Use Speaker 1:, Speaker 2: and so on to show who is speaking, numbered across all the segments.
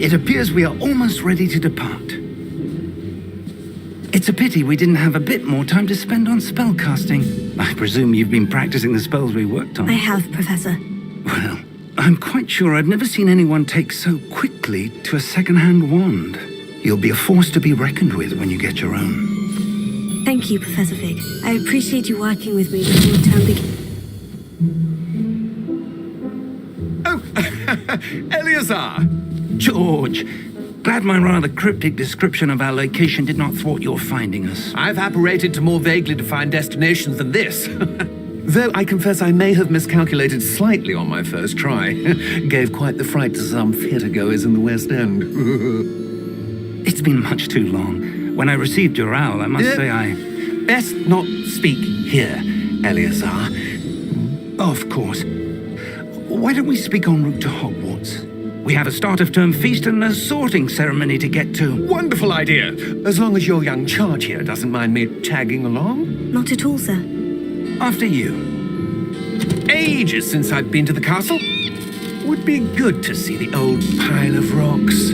Speaker 1: It appears we are almost ready to depart. It's a pity we didn't have a bit more time to spend on spellcasting. I presume you've been practicing the spells we worked on.
Speaker 2: I have, Professor.
Speaker 1: Well, I'm quite sure I've never seen anyone take so quickly to a second-hand wand. You'll be a force to be reckoned with when you get your own.
Speaker 2: Thank you, Professor Fig. I appreciate you working with me before the term begins.
Speaker 3: Oh, Eleazar!
Speaker 1: George, glad my rather cryptic description of our location did not thwart your finding us.
Speaker 3: I've apparated to more vaguely defined destinations than this. Though I confess I may have miscalculated slightly on my first try. Gave quite the fright to some theatre-goers in the West End.
Speaker 1: It's been much too long. When I received your owl, I must say I...
Speaker 3: Best not speak here, Eleazar.
Speaker 1: Of course. Why don't we speak en route to Hogwarts? We have a start-of-term feast and a sorting ceremony to get to.
Speaker 3: Wonderful idea! As long as your young charge here doesn't mind me tagging along.
Speaker 2: Not at all, sir.
Speaker 1: After you.
Speaker 3: Ages since I've been to the castle. Would be good to see the old pile of rocks.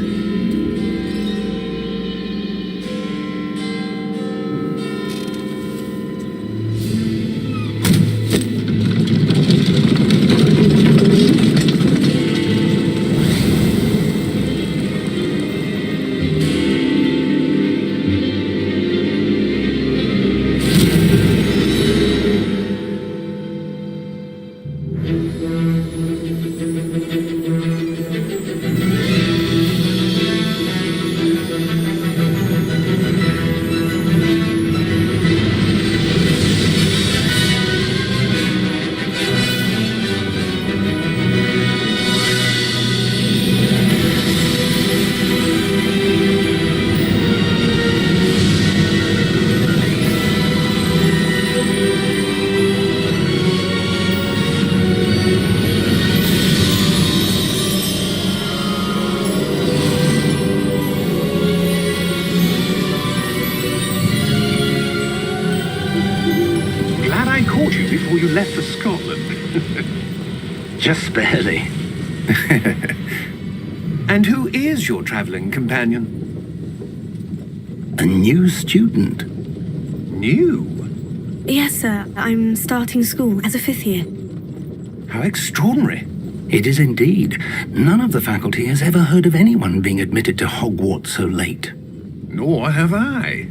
Speaker 4: Before you left for Scotland.
Speaker 1: Just barely.
Speaker 3: And who is your traveling companion?
Speaker 1: A new student.
Speaker 3: New?
Speaker 2: Yes, sir. I'm starting school as a 5th year.
Speaker 3: How extraordinary.
Speaker 1: It is indeed. None of the faculty has ever heard of anyone being admitted to Hogwarts so late.
Speaker 3: Nor have I.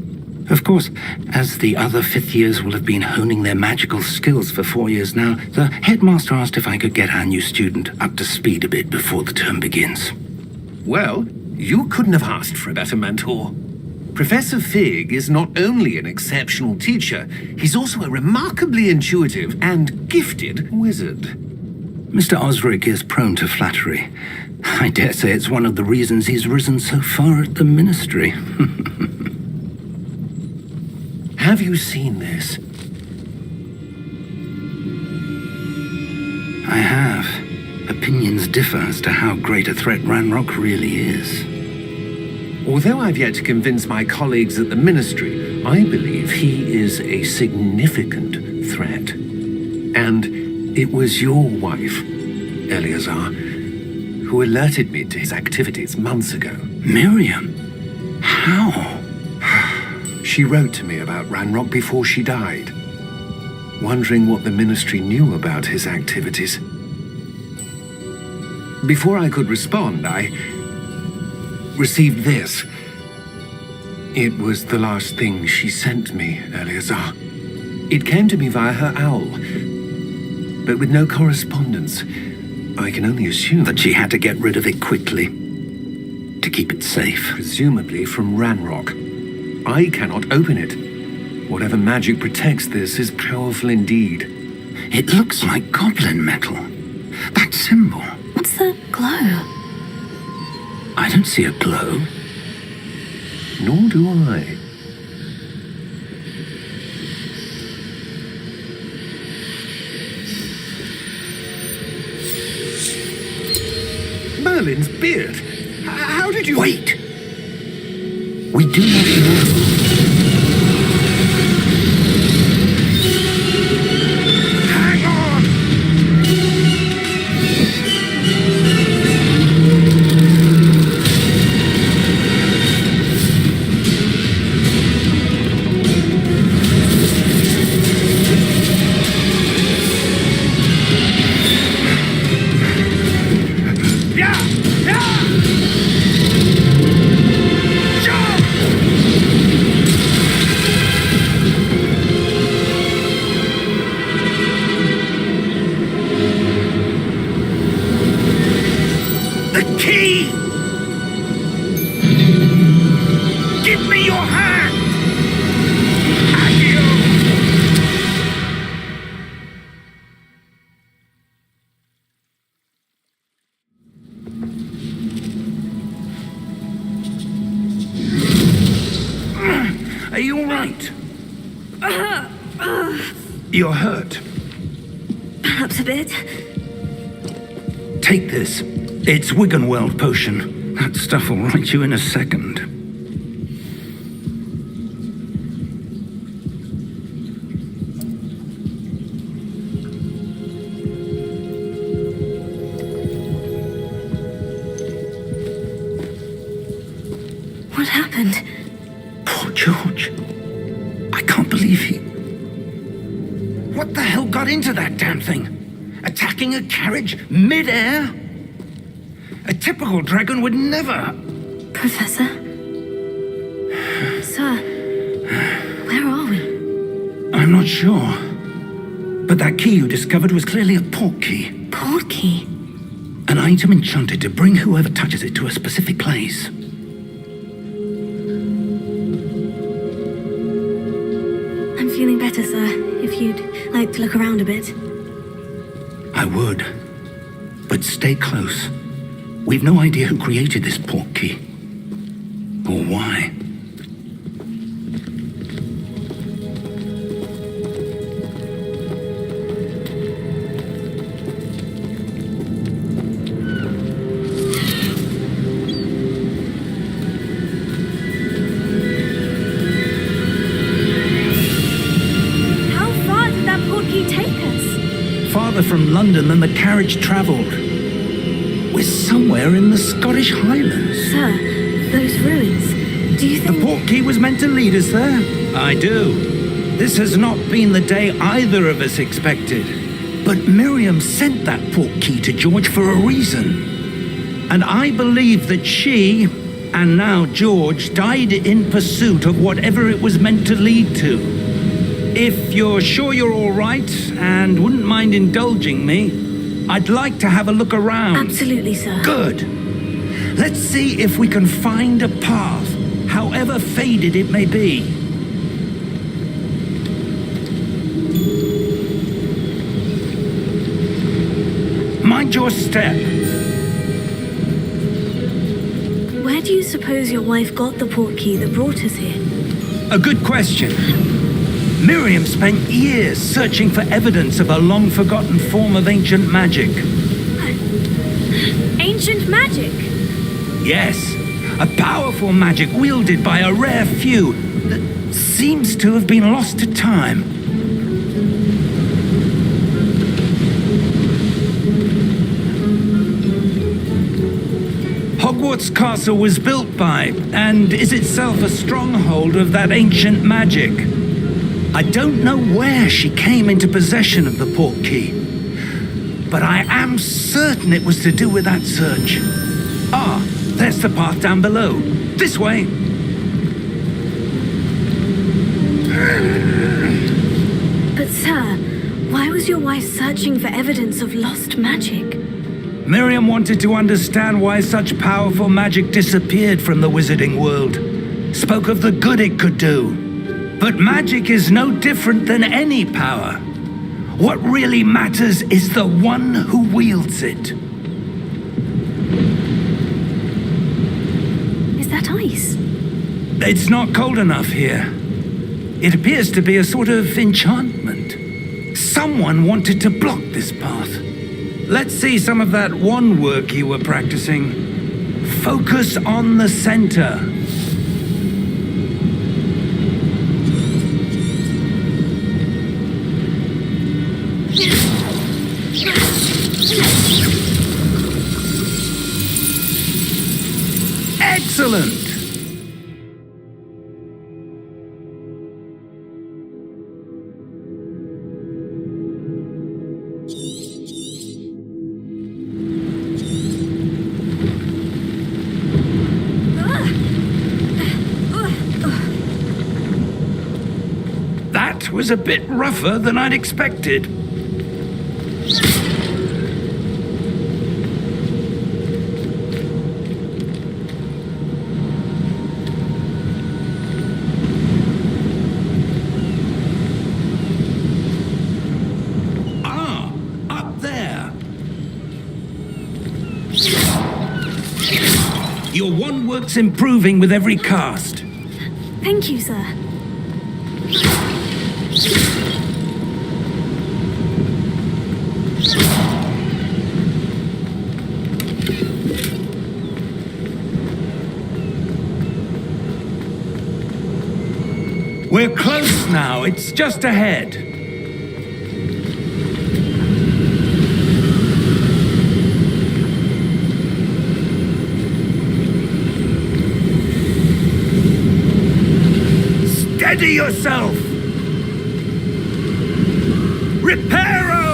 Speaker 1: Of course, as the other 5th years will have been honing their magical skills for 4 years now, the headmaster asked if I could get our new student up to speed a bit before the term begins.
Speaker 3: Well, you couldn't have asked for a better mentor. Professor Fig is not only an exceptional teacher, he's also a remarkably intuitive and gifted wizard.
Speaker 1: Mr. Osric is prone to flattery. I dare say it's one of the reasons he's risen so far at the ministry.
Speaker 3: Have you seen this?
Speaker 1: I have. Opinions differ as to how great a threat Ranrock really is.
Speaker 3: Although I've yet to convince my colleagues at the Ministry, I believe he is a significant threat. And it was your wife, Eleazar, who alerted me to his activities months ago.
Speaker 1: Miriam? How?
Speaker 3: She wrote to me about Ranrock before she died, wondering what the Ministry knew about his activities. Before I could respond, I received this. It was the last thing she sent me, Eleazar. It came to me via her owl, but with no correspondence. I can only assume
Speaker 1: that she had to get rid of it quickly, to keep it safe.
Speaker 3: Presumably from Ranrock. I cannot open it. Whatever magic protects this is powerful indeed.
Speaker 1: It looks like goblin metal. That symbol.
Speaker 2: What's the glow?
Speaker 1: I don't see a glow.
Speaker 3: Nor do I. Merlin's beard. How did you...
Speaker 1: Wait! We do not know.
Speaker 3: Hang on!
Speaker 1: You're hurt.
Speaker 2: Perhaps a bit.
Speaker 1: Take this. It's Wiggenweld potion. That stuff will right you in a second.
Speaker 2: What happened?
Speaker 1: Poor George. I can't believe he... What the hell got into that damn thing? Attacking a carriage mid-air? A typical dragon would never...
Speaker 2: Professor? Sir, where are we?
Speaker 1: I'm not sure. But that key you discovered was clearly a port key.
Speaker 2: Port key?
Speaker 1: An item enchanted to bring whoever touches it to a specific place.
Speaker 2: I'm feeling better, sir. If you'd like to look around a bit.
Speaker 1: I would. But stay close. We've no idea who created this port key. Or why.
Speaker 2: How far did that port key take us?
Speaker 1: Farther from London than the carriage travelled. We're somewhere in the Scottish Highlands.
Speaker 2: Sir, those ruins. Do you
Speaker 1: The
Speaker 2: think...
Speaker 1: port key was meant to lead us there? I do. This has not been the day either of us expected. But Miriam sent that port key to George for a reason. And I believe that she, and now George, died in pursuit of whatever it was meant to lead to. If you're sure you're all right and wouldn't mind indulging me, I'd like to have a look around.
Speaker 2: Absolutely, sir.
Speaker 1: Good. Let's see if we can find a path, however faded it may be. Mind your step.
Speaker 2: Where do you suppose your wife got the port key that brought us here?
Speaker 1: A good question. Miriam spent years searching for evidence of a long-forgotten form of ancient magic.
Speaker 2: Ancient magic?
Speaker 1: Yes, a powerful magic wielded by a rare few that seems to have been lost to time. Hogwarts Castle was built by, and is itself a stronghold of that ancient magic. I don't know where she came into possession of the port key, but I am certain it was to do with that search. Ah, there's the path down below. This way.
Speaker 2: But sir, why was your wife searching for evidence of lost magic?
Speaker 1: Miriam wanted to understand why such powerful magic disappeared from the wizarding world. Spoke of the good it could do. But magic is no different than any power. What really matters is the one who wields it.
Speaker 2: Is that ice?
Speaker 1: It's not cold enough here. It appears to be a sort of enchantment. Someone wanted to block this path. Let's see some of that wand work you were practicing. Focus on the center. Excellent! That was a bit rougher than I'd expected. Your wand work's improving with every cast.
Speaker 2: Thank you, sir.
Speaker 1: We're close now. It's just ahead. Steady yourself! Reparo!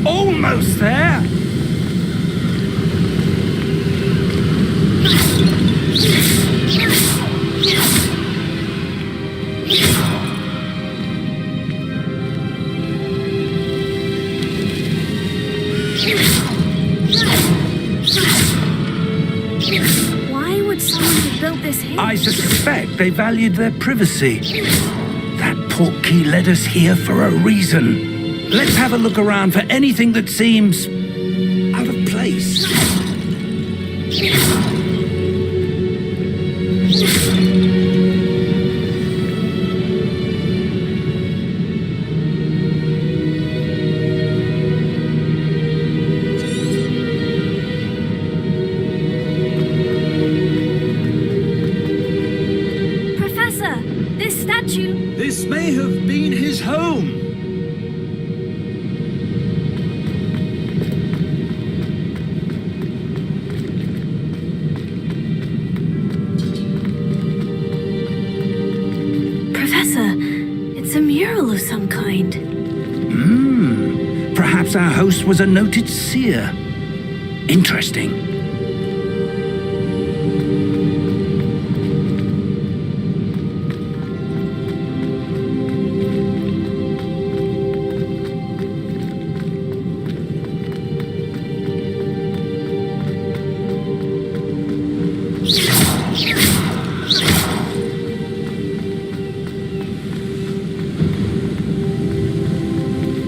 Speaker 1: Almost there!
Speaker 2: Why would someone have built this here?
Speaker 1: I suspect they valued their privacy. That portkey led us here for a reason. Let's have a look around for anything that seems out of place.
Speaker 2: Professor, this statue...
Speaker 1: This may have been his home.
Speaker 2: Professor, it's a mural of some kind.
Speaker 1: Perhaps our host was a noted seer. Interesting.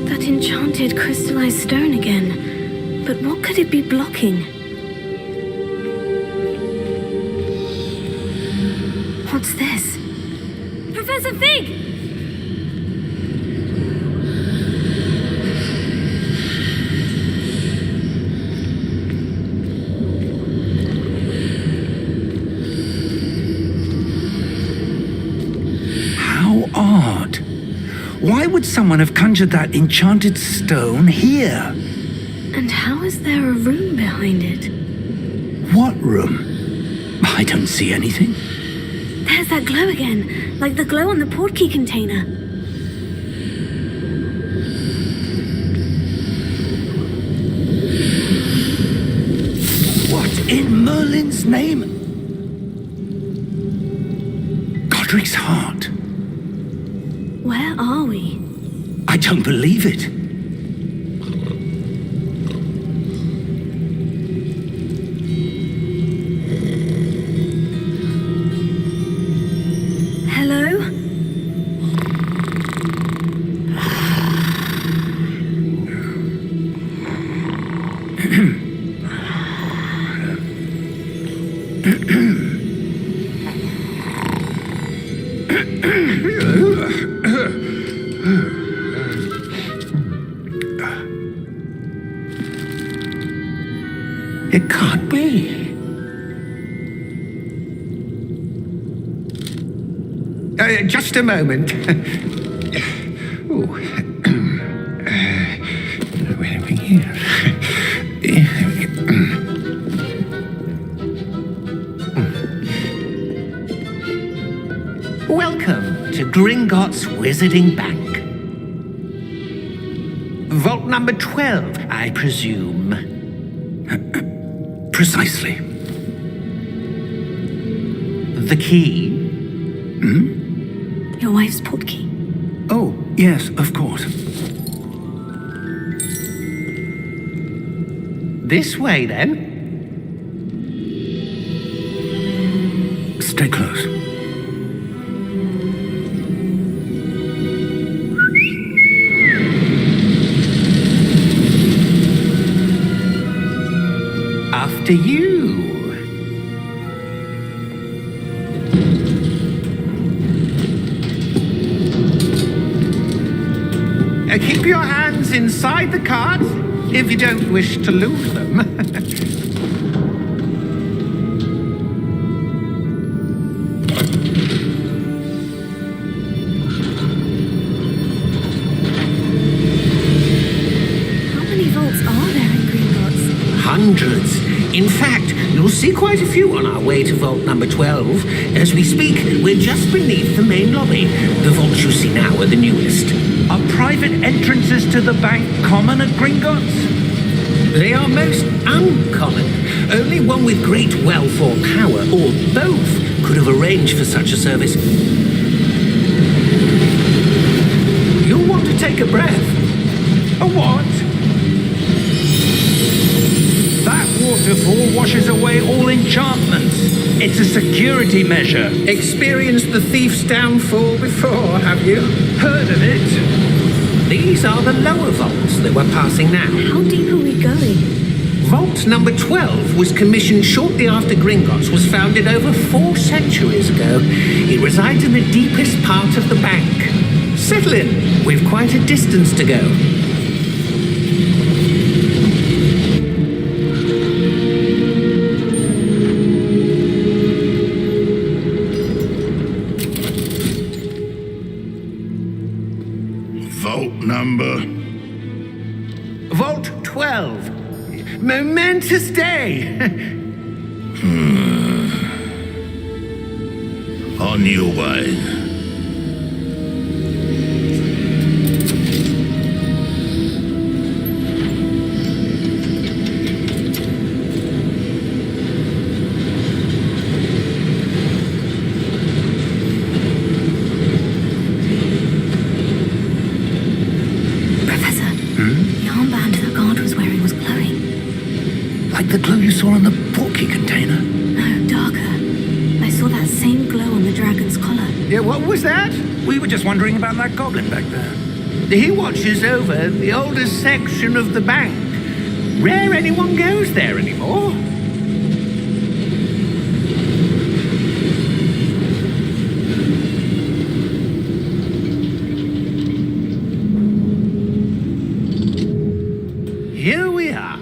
Speaker 2: That enchanted crystallized stone again. But what could it be blocking? What's this? Professor Fig!
Speaker 1: How odd. Why would someone have conjured that enchanted stone here?
Speaker 2: And how is there a room behind it?
Speaker 1: What room? I don't see anything.
Speaker 2: There's that glow again, like the glow on the portkey container.
Speaker 1: What in Merlin's name? Godric's heart.
Speaker 2: Where are we?
Speaker 1: I don't believe it.
Speaker 2: Hello?
Speaker 3: It can't be. Just a moment. Oh. Where are we here? Welcome to Gringotts Wizarding Bank. Vault number 12, I presume.
Speaker 1: Precisely.
Speaker 3: The key?
Speaker 2: Your wife's portkey.
Speaker 1: Oh, yes, of course.
Speaker 3: This way, then.
Speaker 1: Stay close.
Speaker 3: After you. keep your hands inside the cart if you don't wish to lose them. Hundreds. In fact, you'll see quite a few on our way to Vault number 12. As we speak, we're just beneath the main lobby. The vaults you see now are the newest.
Speaker 1: Are private entrances to the bank common at Gringotts?
Speaker 3: They are most uncommon. Only one with great wealth or power, or both, could have arranged for such a service. You'll want to take a breath.
Speaker 1: A what? That waterfall washes away all enchantments. It's a security measure.
Speaker 3: Experienced the thief's downfall before, have you?
Speaker 1: Heard of it?
Speaker 3: These are the lower vaults that we're passing now.
Speaker 2: How deep are we going?
Speaker 3: Vault number 12 was commissioned shortly after Gringotts was founded over 4 centuries ago. It resides in the deepest part of the bank. Settle in. We've quite a distance to go.
Speaker 4: Number?
Speaker 3: Vault 12. Momentous day.
Speaker 4: On your way.
Speaker 1: The glow you saw on the portkey container?
Speaker 2: No, darker. I saw that same glow on the dragon's collar.
Speaker 3: Yeah, what was that?
Speaker 1: We were just wondering about that goblin back there.
Speaker 3: He watches over the oldest section of the bank. Rare anyone goes there anymore. Here we are.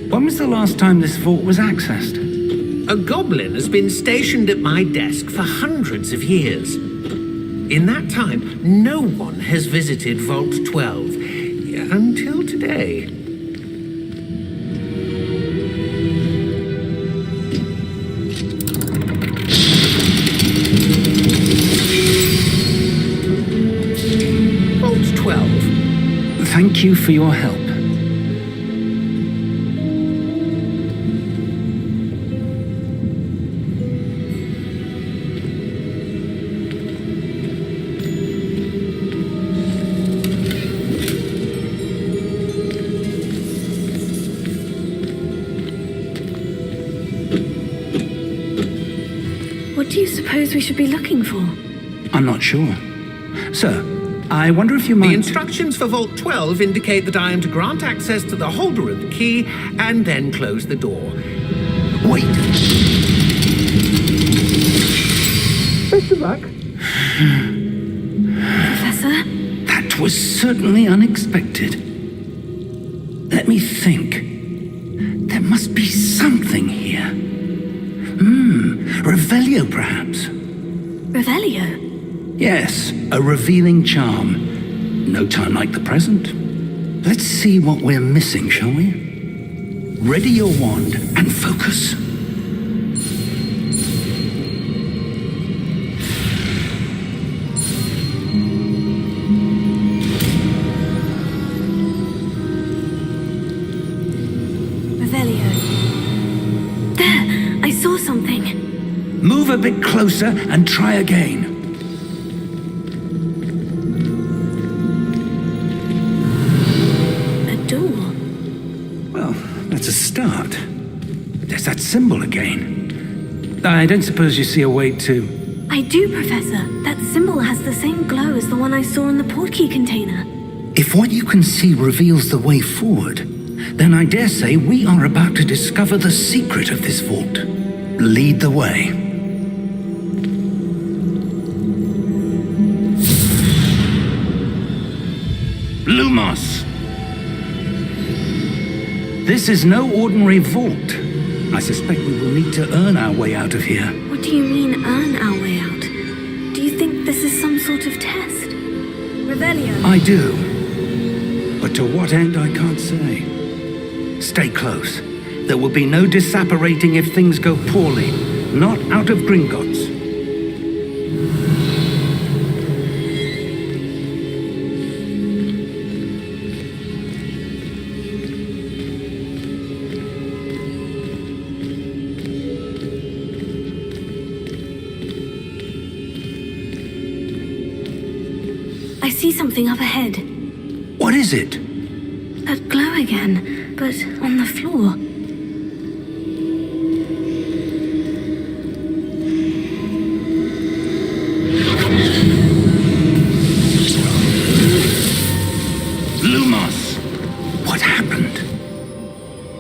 Speaker 1: When was the last time this vault was accessed?
Speaker 3: A goblin has been stationed at my desk for hundreds of years. In that time, no one has visited Vault 12 until today. Vault 12.
Speaker 1: Thank you for your help.
Speaker 2: What do you suppose we should be looking for?
Speaker 1: I'm not sure. Sir, I wonder if you might...
Speaker 3: The instructions for Vault 12 indicate that I am to grant access to the holder of the key and then close the door.
Speaker 1: Wait!
Speaker 3: Best of luck.
Speaker 2: Professor?
Speaker 1: That was certainly unexpected. Let me think. There must be something here. Revelio, perhaps?
Speaker 2: Revelio?
Speaker 1: Yes, a revealing charm. No time like the present. Let's see what we're missing, shall we? Ready your wand and focus.
Speaker 2: Revelio. There! I saw something.
Speaker 1: Move a bit closer and try again.
Speaker 2: A door.
Speaker 1: Well, that's a start. There's that symbol again. I don't suppose you see a way to...
Speaker 2: I do, Professor. That symbol has the same glow as the one I saw in the portkey container.
Speaker 1: If what you can see reveals the way forward, then I dare say we are about to discover the secret of this vault. Lead the way. Lumos! This is no ordinary vault. I suspect we will need to earn our way out of here.
Speaker 2: What do you mean, earn our way out? Do you think this is some sort of test? Revelio.
Speaker 1: I do. But to what end, I can't say. Stay close. There will be no disapparating if things go poorly. Not out of Gringotts.
Speaker 2: I see something up ahead.
Speaker 1: What is it?
Speaker 2: That glow again, but on the floor.
Speaker 1: Lumos! What happened?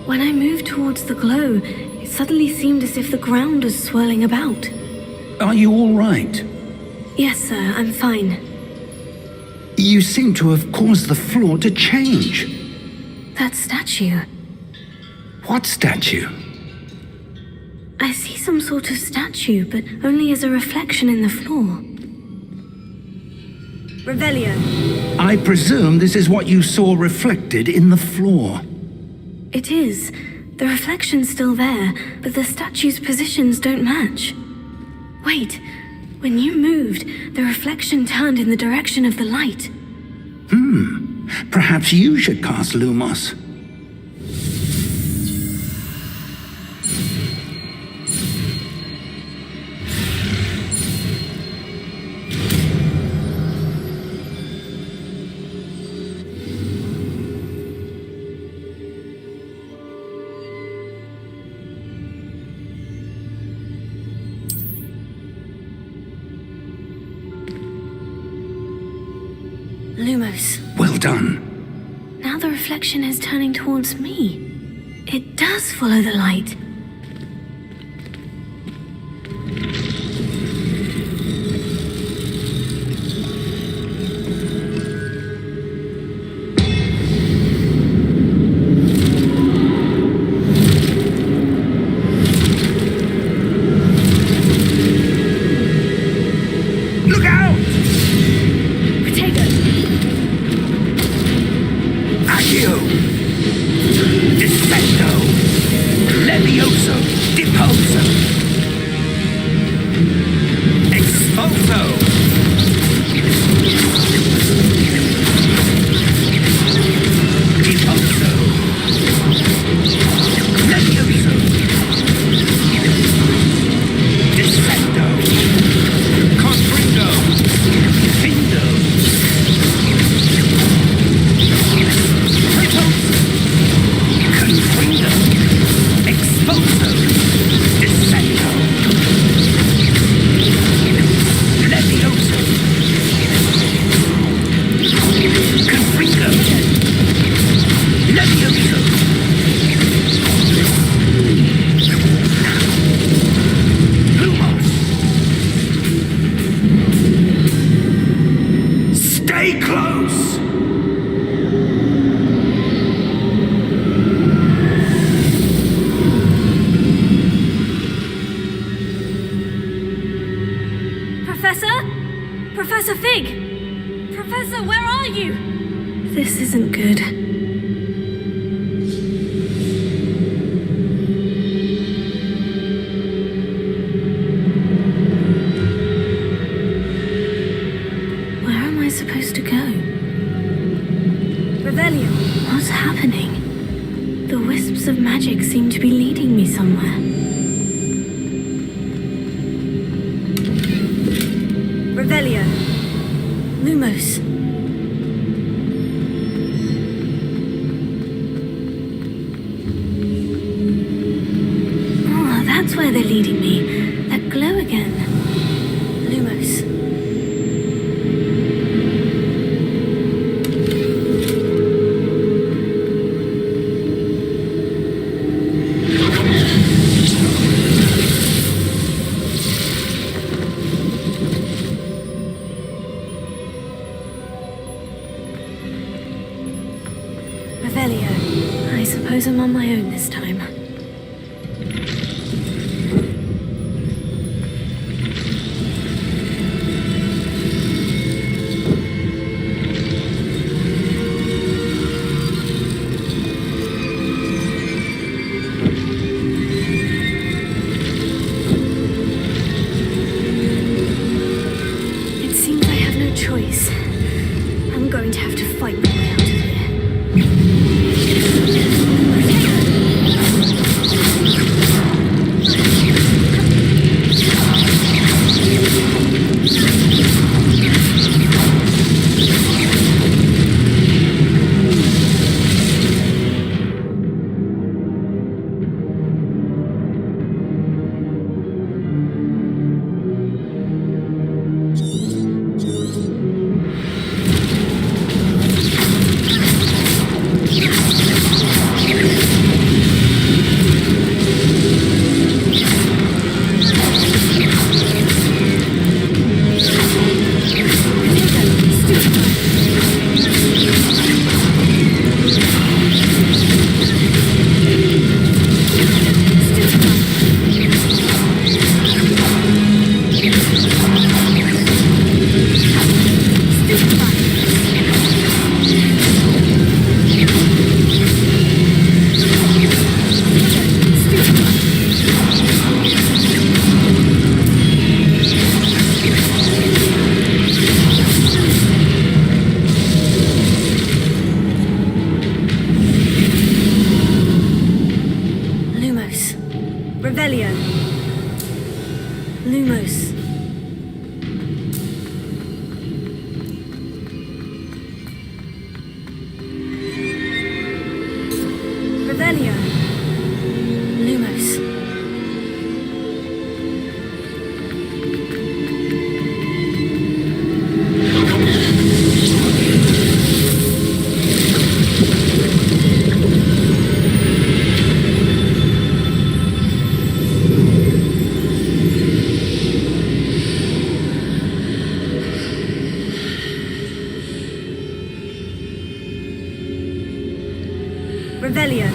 Speaker 2: When I moved towards the glow, it suddenly seemed as if the ground was swirling about.
Speaker 1: Are you all right?
Speaker 2: Yes, sir, I'm fine.
Speaker 1: You seem to have caused the floor to change.
Speaker 2: That statue.
Speaker 1: What statue?
Speaker 2: I see some sort of statue, but only as a reflection in the floor. Revelio.
Speaker 1: I presume this is what you saw reflected in the floor.
Speaker 2: It is. The reflection's still there, but the statue's positions don't match. Wait. When you moved, the reflection turned in the direction of the light.
Speaker 1: Perhaps you should cast Lumos.
Speaker 2: Lumos.
Speaker 1: Well done.
Speaker 2: Now the reflection is turning towards me. It does follow the light.
Speaker 1: Look out! Accio! Disfecto! Levioso! Deposo! Expulso! Deposo! Levioso! Disfecto! Confringo! Findo! Confringo! Expulso! Disfecto! Levioso! Confringo! Levioso! Lumos! Stay close!
Speaker 2: Professor? Professor Fig! Professor, where are you? This isn't good. Where am I supposed to go? Revelio. What's happening? The wisps of magic seem to be leading me somewhere. Revelio. Lumos. Oh, that's where they're leading me. That glow again. Lumos. Revelio. I suppose I'm on my own this time. It seems I have no choice. I'm going to have to fight my way out of here. Revelio. Lumos. Revelio. Lumos. Revelio.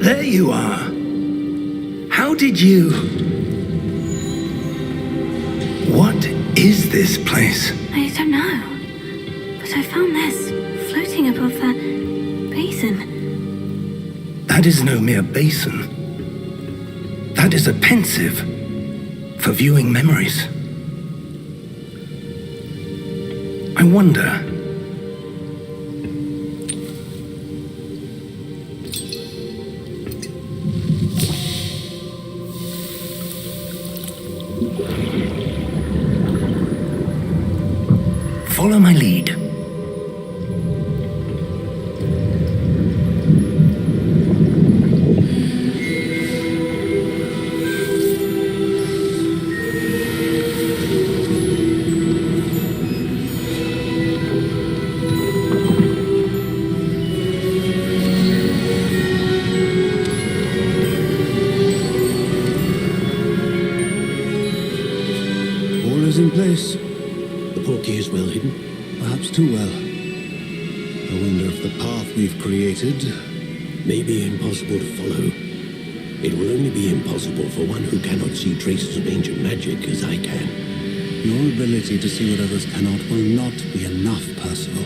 Speaker 1: There you are. How did you... What is this place?
Speaker 2: I don't know. But I found this floating above that basin.
Speaker 1: That is no mere basin. That is a pensive for viewing memories. I wonder... Follow my lead.
Speaker 5: All is in place.
Speaker 6: The portkey is well hidden.
Speaker 5: Perhaps too well. I wonder if the path we've created...
Speaker 6: May be impossible to follow. It will only be impossible for one who cannot see traces of ancient magic as I can.
Speaker 5: Your ability to see what others cannot will not be enough, Percival.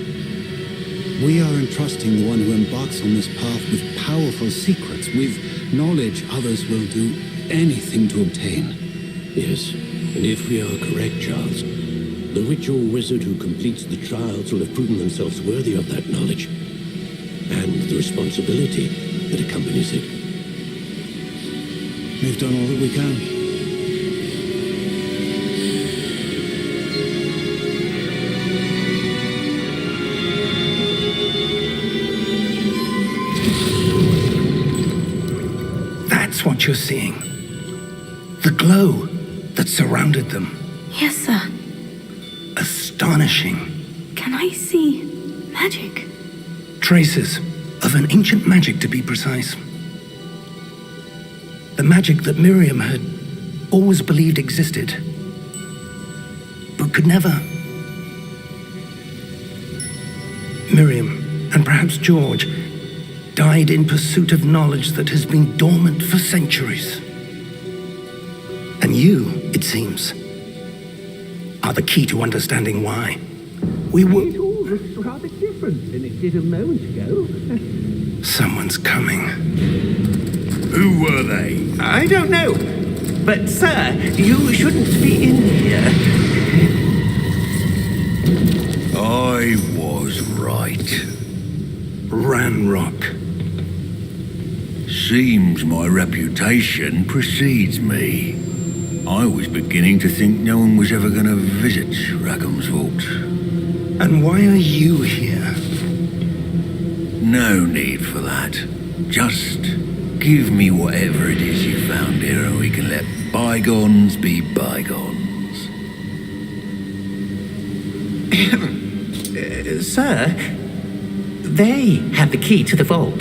Speaker 5: We are entrusting the one who embarks on this path with powerful secrets, with knowledge others will do anything to obtain.
Speaker 6: Yes, and if we are correct, Charles, the witch or wizard who completes the trials will have proven themselves worthy of that knowledge. and the responsibility that accompanies it.
Speaker 5: We've done all that we can.
Speaker 1: That's what you're seeing. The glow that surrounded them.
Speaker 2: Yes, sir.
Speaker 1: Astonishing.
Speaker 2: Can I see magic?
Speaker 1: Traces of an ancient magic, to be precise. The magic that Miriam had always believed existed, but could never. Miriam, and perhaps George, died in pursuit of knowledge that has been dormant for centuries. And you, it seems, are the key to understanding why. We were...
Speaker 3: It all looks rather different than it did a moment ago.
Speaker 1: Someone's coming.
Speaker 4: Who were they?
Speaker 3: I don't know. But, sir, you shouldn't be in here.
Speaker 4: I was right.
Speaker 1: Ranrock.
Speaker 4: Seems my reputation precedes me. I was beginning to think no one was ever going to visit Rackham's vault.
Speaker 1: And why are you here?
Speaker 4: No need for that. Just give me whatever it is you found here and we can let bygones be bygones.
Speaker 3: Sir, they had the key to the vault.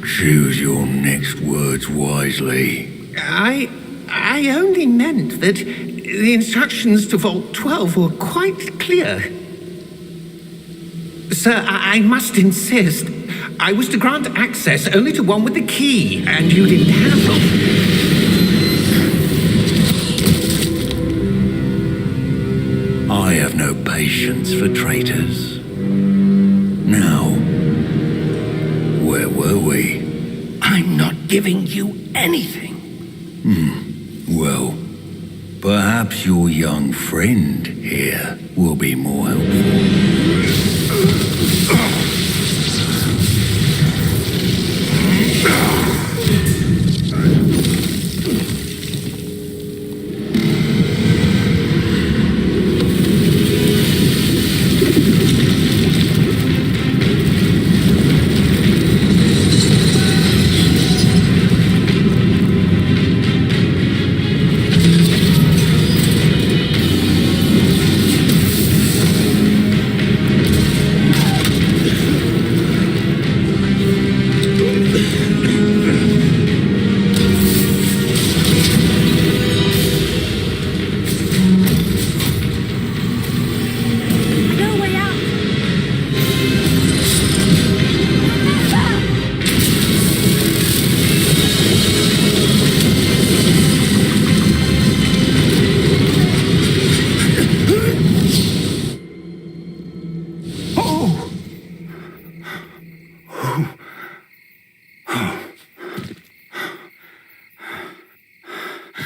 Speaker 4: Choose your next words wisely.
Speaker 3: I only meant that the instructions to Vault 12 were quite clear. Sir, I must insist. I was to grant access only to one with the key, and you didn't have them.
Speaker 4: I have no patience for traitors. Now, where were we?
Speaker 1: I'm not giving you anything.
Speaker 4: Well, perhaps your young friend here will be more helpful.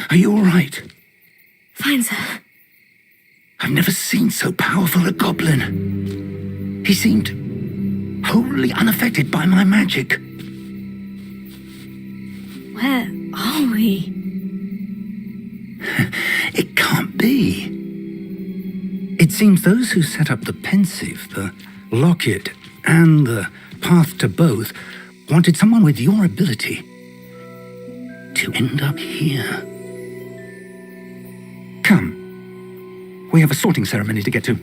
Speaker 1: Are you all right?
Speaker 2: Fine, sir.
Speaker 1: I've never seen so powerful a goblin. He seemed wholly unaffected by my magic.
Speaker 2: Where are we?
Speaker 1: It can't be. It seems those who set up the pensive, the locket, and the path to both wanted someone with your ability to end up here. Come. We have a sorting ceremony to get to.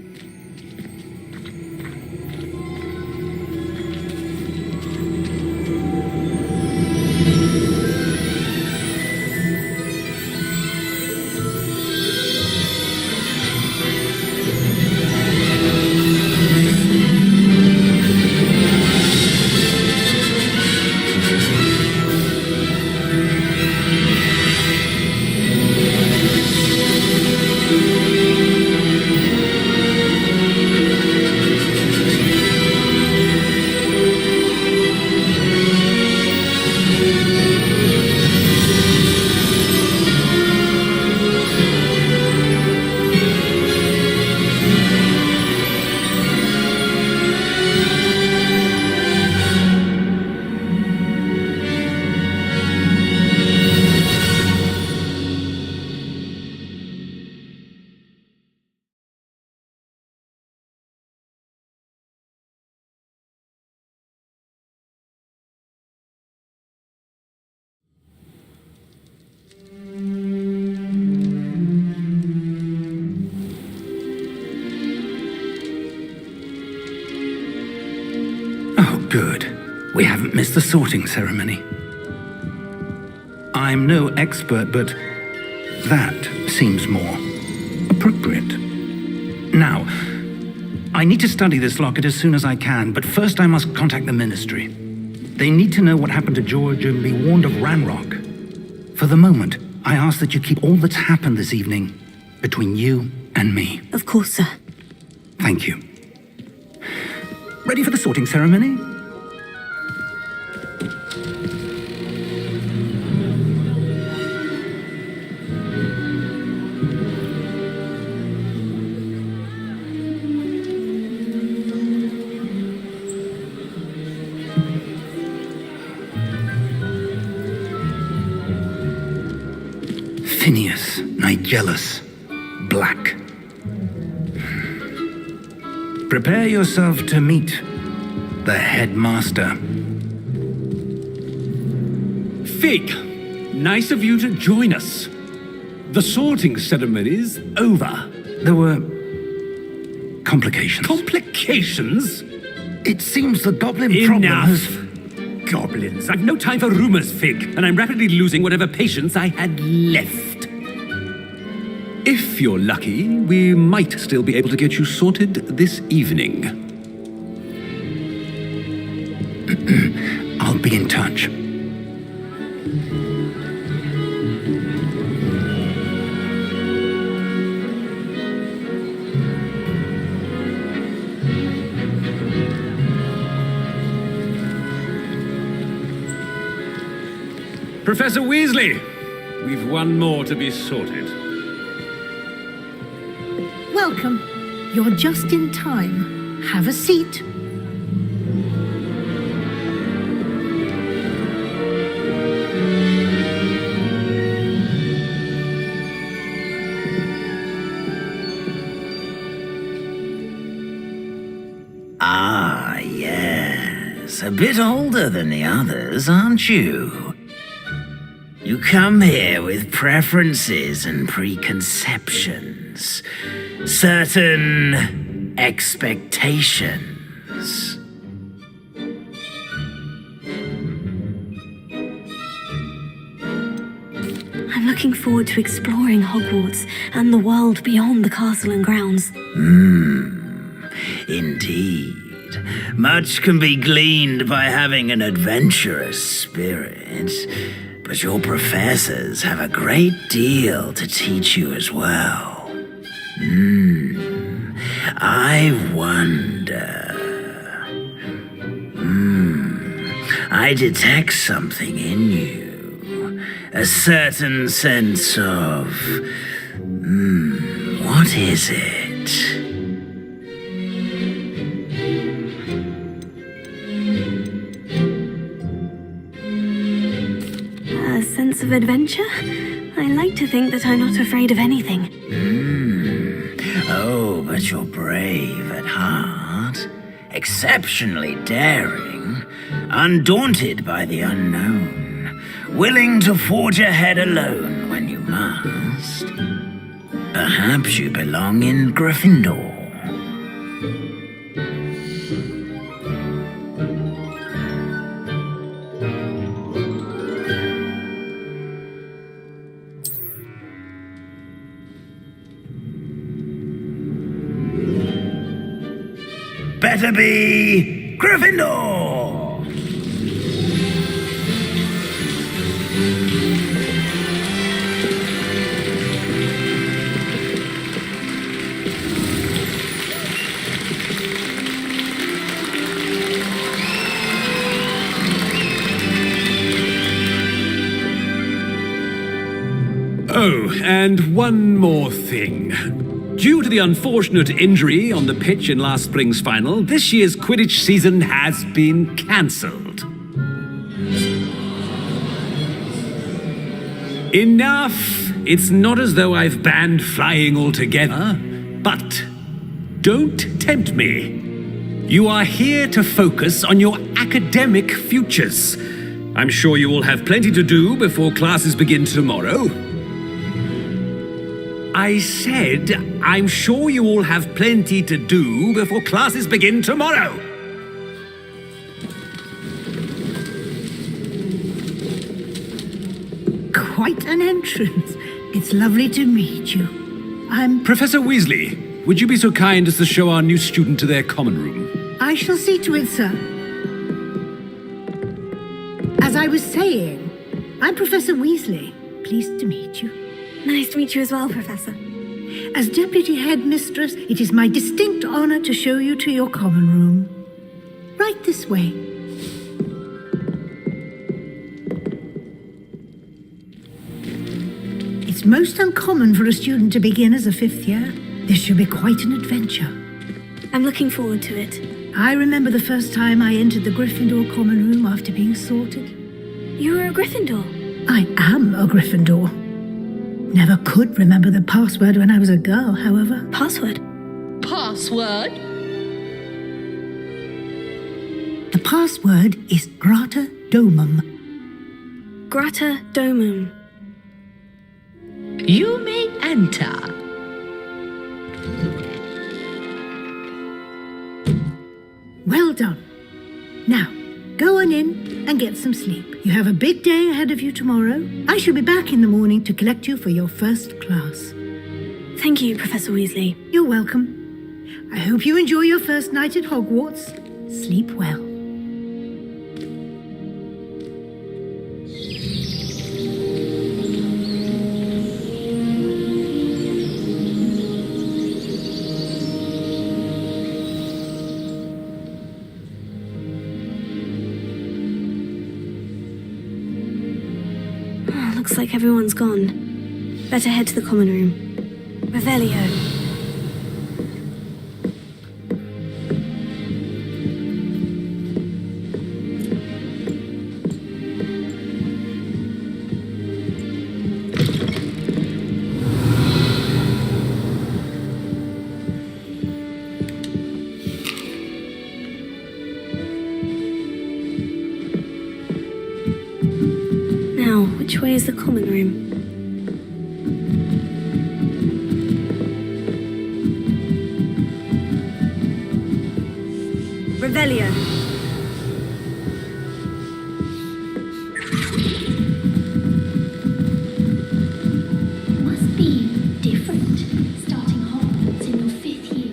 Speaker 1: Good. We haven't missed the sorting ceremony. I'm no expert, but that seems more appropriate. Now, I need to study this locket as soon as I can, but first I must contact the Ministry. They need to know what happened to George and be warned of Ranrock. For the moment, I ask that you keep all that's happened this evening between you and me.
Speaker 2: Of course, sir.
Speaker 1: Thank you. Ready for the sorting ceremony? Phineas, Nigellus, Black. Prepare yourself to meet the headmaster.
Speaker 7: Fig, nice of you to join us. The sorting ceremony's over.
Speaker 1: There were complications.
Speaker 7: Complications?
Speaker 1: It seems the goblin problem
Speaker 7: Enough!
Speaker 1: has...
Speaker 7: Goblins. I've no time for rumors, Fig, and I'm rapidly losing whatever patience I had left. If you're lucky, we might still be able to get you sorted this evening.
Speaker 1: I'll be in touch.
Speaker 7: Professor Weasley, we've one more to be sorted.
Speaker 8: Welcome. You're just in time. Have a seat.
Speaker 9: Ah, yes. A bit older than the others, aren't you? You come here with preferences and preconceptions. Certain expectations.
Speaker 2: I'm looking forward to exploring Hogwarts and the world beyond the castle and grounds.
Speaker 9: Indeed. Much can be gleaned by having an adventurous spirit, but your professors have a great deal to teach you as well. I wonder... I detect something in you. A certain sense of... what is it?
Speaker 2: A sense of adventure? I like to think that I'm not afraid of anything.
Speaker 9: Oh, but you're brave at heart. Exceptionally daring. Undaunted by the unknown. Willing to forge ahead alone when you must. Perhaps you belong in Gryffindor. Better be Gryffindor!
Speaker 7: Oh, and one more thing. Due to the unfortunate injury on the pitch in last spring's final, this year's Quidditch season has been cancelled. Enough! It's not as though I've banned flying altogether, but don't tempt me. You are here to focus on your academic futures. I'm sure you will have plenty to do before classes begin tomorrow. I said, I'm sure you all have plenty to do before classes begin tomorrow.
Speaker 8: quite an entrance. It's lovely to meet you. I'm...
Speaker 7: Professor Weasley, would you be so kind as to show our new student to their common room?
Speaker 8: I shall see to it, sir. As I was saying, I'm Professor Weasley. Pleased to meet you.
Speaker 2: Nice to meet you as well, Professor.
Speaker 8: As Deputy Headmistress, it is my distinct honor to show you to your common room. Right this way. It's most uncommon for a student to begin as a fifth year. This should be quite an adventure.
Speaker 2: I'm looking forward to it.
Speaker 8: I remember the first time I entered the Gryffindor common room after being sorted.
Speaker 2: You were a Gryffindor?
Speaker 8: I am a Gryffindor. Never could remember the password when I was a girl, however.
Speaker 2: Password?
Speaker 10: Password?
Speaker 8: The password is Grata Domum.
Speaker 2: Grata Domum.
Speaker 10: You may enter.
Speaker 8: Well done. Now, go on in and get some sleep. You have a big day ahead of you tomorrow. I shall be back in the morning to collect you for your first class.
Speaker 2: Thank you, Professor Weasley.
Speaker 8: You're welcome. I hope you enjoy your first night at Hogwarts. Sleep well.
Speaker 2: Looks like everyone's gone. Better head to the common room. Revelio. Which way is the common room? Revelio.
Speaker 11: Must be different, starting Hogwarts in your 5th year.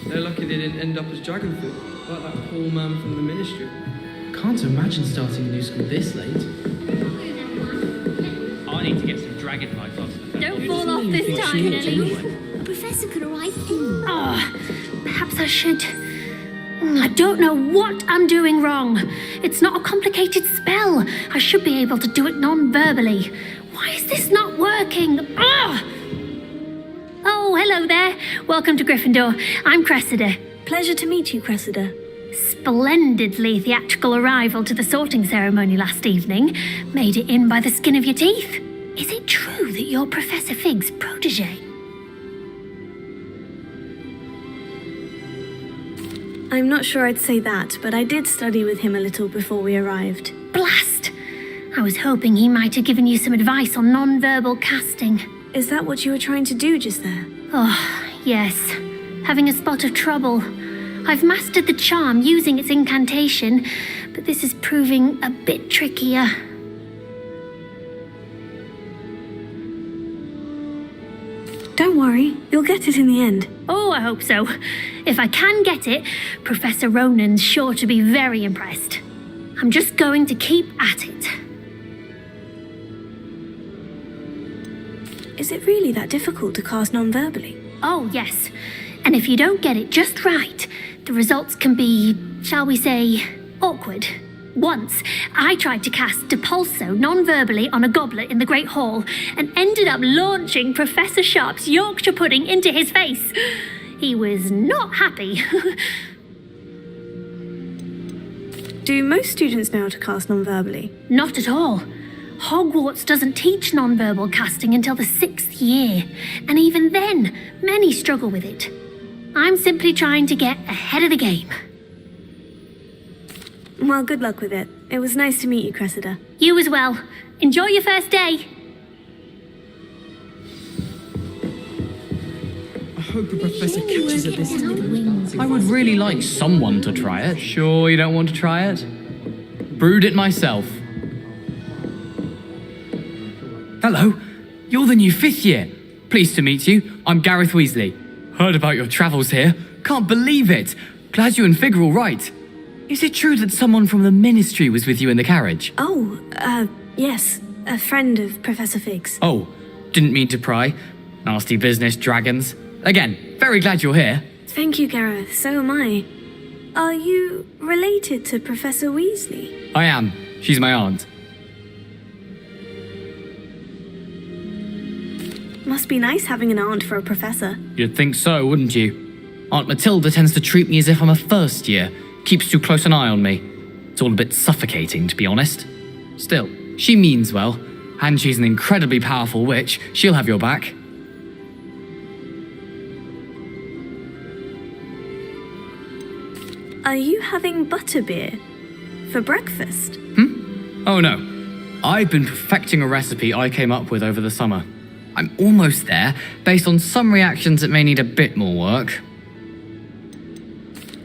Speaker 12: They're lucky they didn't end up as dragon food, like that poor man from the ministry. Can't imagine starting a new school this late.
Speaker 13: I need to get some dragon life off.
Speaker 11: Don't fall off this time, Nelly. A professor could arrive in.
Speaker 14: Oh, perhaps I should. I don't know what I'm doing wrong. It's not a complicated spell. I should be able to do it non-verbally. Why is this not working? Ah! Oh, hello there. Welcome to Gryffindor. I'm Cressida.
Speaker 2: Pleasure to meet you, Cressida.
Speaker 14: Splendidly theatrical arrival to the sorting ceremony last evening. Made it in by the skin of your teeth. Is it true that you're Professor Fig's protege?
Speaker 2: I'm not sure I'd say that, but I did study with him a little before we arrived.
Speaker 14: Blast! I was hoping he might have given you some advice on non-verbal casting.
Speaker 2: Is that what you were trying to do just there?
Speaker 14: Oh, yes. Having a spot of trouble. I've mastered the charm using its incantation, but this is proving a bit trickier.
Speaker 2: Don't worry, you'll get it in the end.
Speaker 14: Oh, I hope so. If I can get it, Professor Ronen's sure to be very impressed. I'm just going to keep at it.
Speaker 2: Is it really that difficult to cast non-verbally?
Speaker 14: Oh, yes. And if you don't get it just right, the results can be, shall we say, awkward. Once, I tried to cast Depulso non-verbally on a goblet in the Great Hall and ended up launching Professor Sharp's Yorkshire pudding into his face. He was not happy.
Speaker 2: Do most students know how to cast non-verbally?
Speaker 14: Not at all. Hogwarts doesn't teach non-verbal casting until the 6th year, and even then, many struggle with it. I'm simply trying to get ahead of the game.
Speaker 2: Well, good luck with it. It was nice to meet you, Cressida.
Speaker 14: You as well. Enjoy your first day.
Speaker 12: hope a professor catches it this time.
Speaker 13: I would really like someone to try it. Sure you don't want to try it? Brewed it myself. Hello, you're the new 5th year. Pleased to meet you. I'm Gareth Weasley. Heard about your travels here. Can't believe it. Glad you and Fig are all right. Is it true that someone from the Ministry was with you in the carriage?
Speaker 2: Oh, yes. A friend of Professor Fig's.
Speaker 13: Oh, didn't mean to pry. Nasty business, dragons. Again, very glad you're here.
Speaker 2: Thank you, Gareth. So am I. Are you related to Professor Weasley?
Speaker 13: I am. She's my aunt.
Speaker 2: Must be nice having an aunt for a professor.
Speaker 13: You'd think so, wouldn't you? Aunt Matilda tends to treat me as if I'm a first year. Keeps too close an eye on me. It's all a bit suffocating, to be honest. Still, she means well, and she's an incredibly powerful witch. She'll have your back.
Speaker 2: Are you having butterbeer for breakfast?
Speaker 13: Oh no. I've been perfecting a recipe I came up with over the summer. I'm almost there, based on some reactions that may need a bit more work.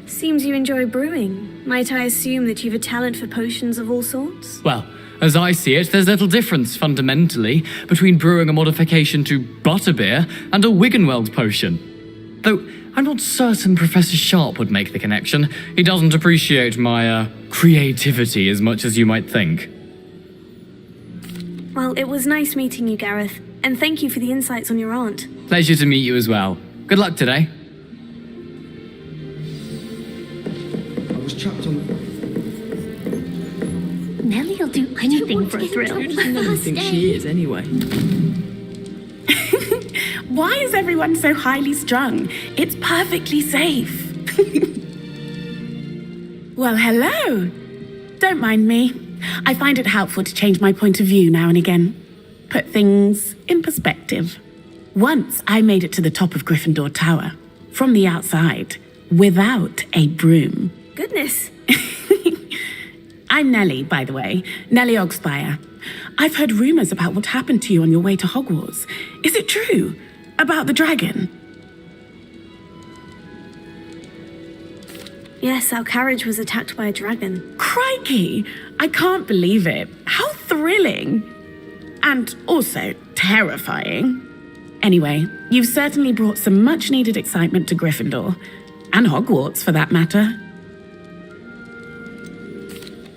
Speaker 2: Seems you enjoy brewing. Might I assume that you've a talent for potions of all sorts?
Speaker 13: Well, as I see it, there's little difference, fundamentally, between brewing a modification to butterbeer and a Wiggenweld potion. Though, I'm not certain Professor Sharp would make the connection. He doesn't appreciate my, creativity as much as you might think.
Speaker 2: Well, it was nice meeting you, Gareth, and thank you for the insights on your aunt.
Speaker 13: Pleasure to meet you as well. Good luck today.
Speaker 12: I was trapped on...
Speaker 14: Nellie'll do anything for a thrill.
Speaker 12: Who does Nellie think she is, anyway?
Speaker 15: Why is everyone so highly strung? It's perfectly safe. Well, hello. Don't mind me. I find it helpful to change my point of view now and again. Put things in perspective. Once I made it to the top of Gryffindor Tower, from the outside, without a broom.
Speaker 2: Goodness.
Speaker 15: I'm Nellie, by the way. Nellie Ogspire. I've heard rumors about what happened to you on your way to Hogwarts. Is it true? About the dragon?
Speaker 2: Yes, our carriage was attacked by a dragon.
Speaker 15: Crikey! I can't believe it. How thrilling! And also terrifying. Anyway, you've certainly brought some much-needed excitement to Gryffindor. And Hogwarts, for that matter.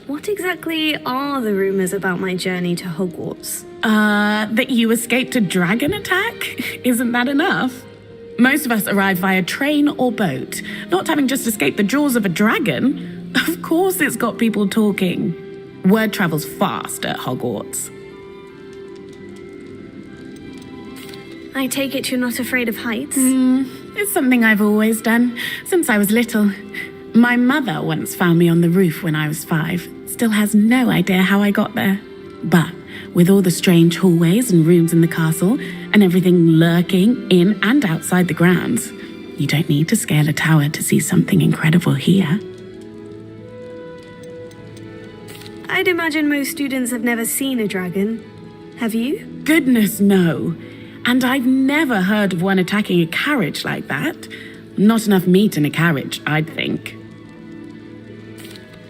Speaker 2: What exactly are the rumors about my journey to Hogwarts?
Speaker 15: That you escaped a dragon attack? Isn't that enough? Most of us arrive via train or boat, not having just escaped the jaws of a dragon. Of course it's got people talking. Word travels fast at Hogwarts.
Speaker 2: I take it you're not afraid of heights?
Speaker 15: It's something I've always done, since I was little. My mother once found me on the roof when I was 5. Still has no idea how I got there. But with all the strange hallways and rooms in the castle, and everything lurking in and outside the grounds, you don't need to scale a tower to see something incredible here.
Speaker 2: I'd imagine most students have never seen a dragon. Have you?
Speaker 15: Goodness, no. And I've never heard of one attacking a carriage like that. Not enough meat in a carriage, I'd think.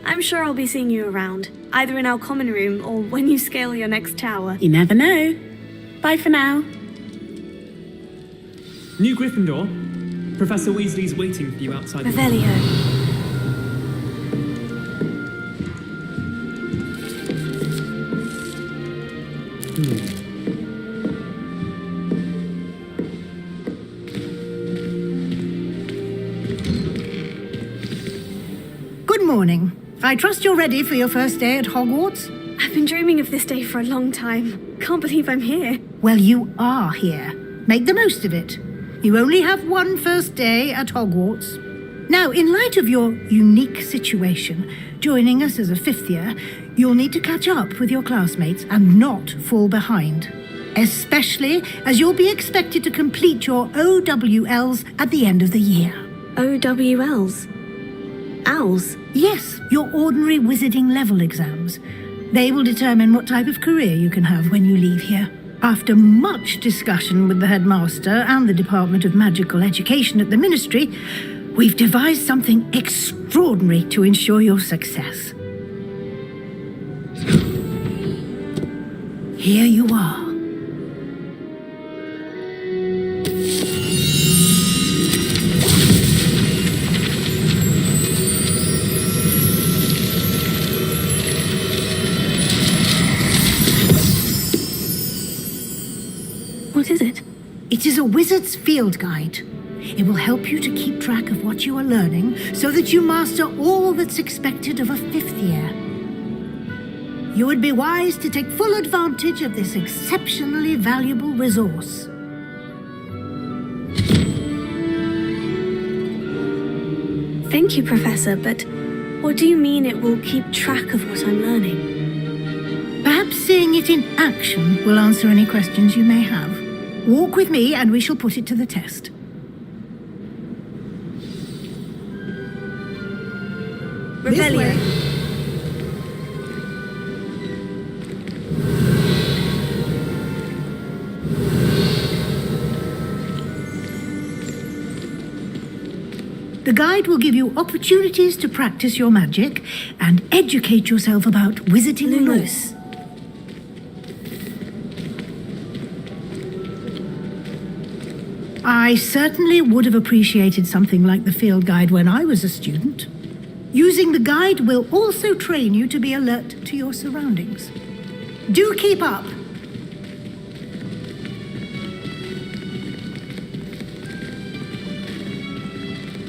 Speaker 2: I'm sure I'll be seeing you around, either in our common room or when you scale your next tower.
Speaker 15: You never know. Bye for now.
Speaker 12: New Gryffindor. Professor Weasley's waiting for you outside the...
Speaker 2: Revelio.
Speaker 8: Good morning. I trust you're ready for your first day at Hogwarts?
Speaker 2: I've been dreaming of this day for a long time. Can't believe I'm here.
Speaker 8: Well, you are here. Make the most of it. You only have one first day at Hogwarts. Now, in light of your unique situation, joining us as a 5th year, you'll need to catch up with your classmates and not fall behind. Especially as you'll be expected to complete your OWLs at the end of the year.
Speaker 2: OWLs? Owls?
Speaker 8: Yes, your ordinary wizarding level exams. They will determine what type of career you can have when you leave here. After much discussion with the headmaster and the Department of Magical Education at the Ministry, we've devised something extraordinary to ensure your success. Here you are.
Speaker 2: What is it?
Speaker 8: It is a wizard's field guide. It will help you to keep track of what you are learning so that you master all that's expected of a 5th year. You would be wise to take full advantage of this exceptionally valuable resource.
Speaker 2: Thank you, Professor, but what do you mean it will keep track of what I'm learning?
Speaker 8: Perhaps seeing it in action will answer any questions you may have. Walk with me and we shall put it to the test.
Speaker 2: Revelio.
Speaker 8: The guide will give you opportunities to practice your magic and educate yourself about wizarding
Speaker 2: Lumos.
Speaker 8: I certainly would have appreciated something like the field guide when I was a student. Using the guide will also train you to be alert to your surroundings. Do keep up!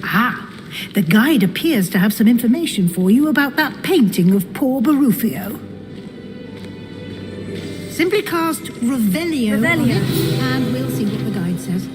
Speaker 8: Ah, the guide appears to have some information for you about that painting of poor Barufio. Simply cast Revelio on it, and we'll see what the guide says.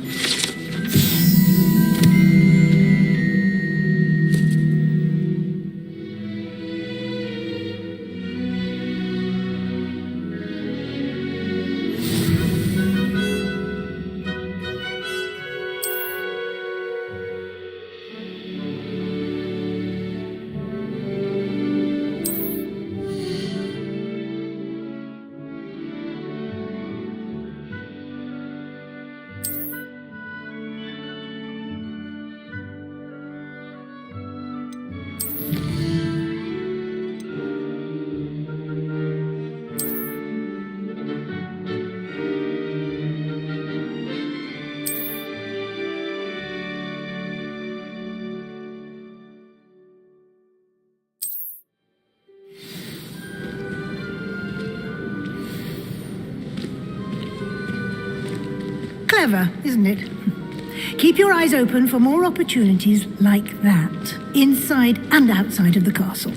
Speaker 8: Clever, isn't it? Keep your eyes open for more opportunities like that, inside and outside of the castle.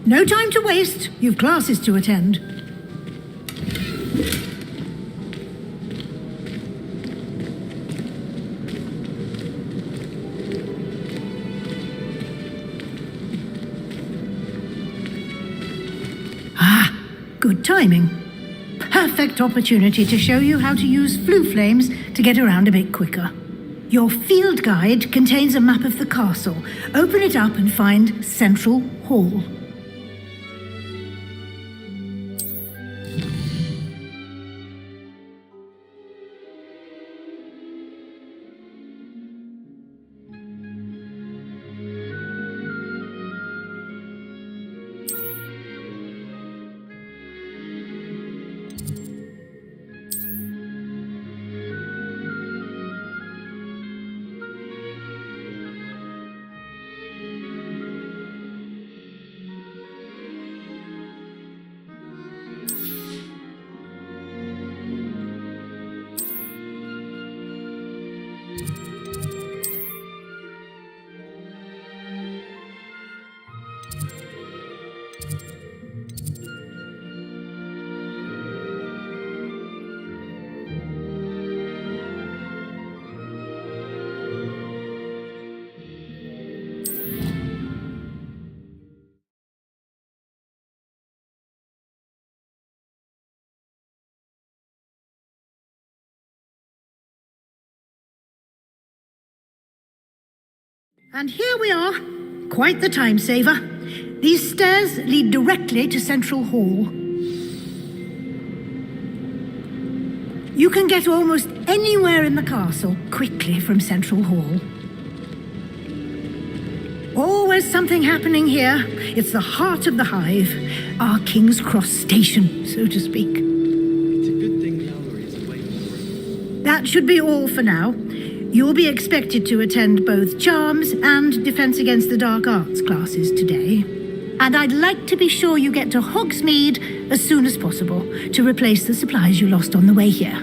Speaker 8: No time to waste. You've classes to attend. Good timing. Perfect opportunity to show you how to use flue flames to get around a bit quicker. Your field guide contains a map of the castle. Open it up and find Central Hall. And here we are. Quite the time saver. These stairs lead directly to Central Hall. You can get almost anywhere in the castle quickly from Central Hall. Always something happening here. It's the heart of the hive, our King's Cross station, so to speak.
Speaker 12: It's a good thing Mallory is away from the room.
Speaker 8: That should be all for now. You'll be expected to attend both Charms and Defense Against the Dark Arts classes today. And I'd like to be sure you get to Hogsmeade as soon as possible to replace the supplies you lost on the way here.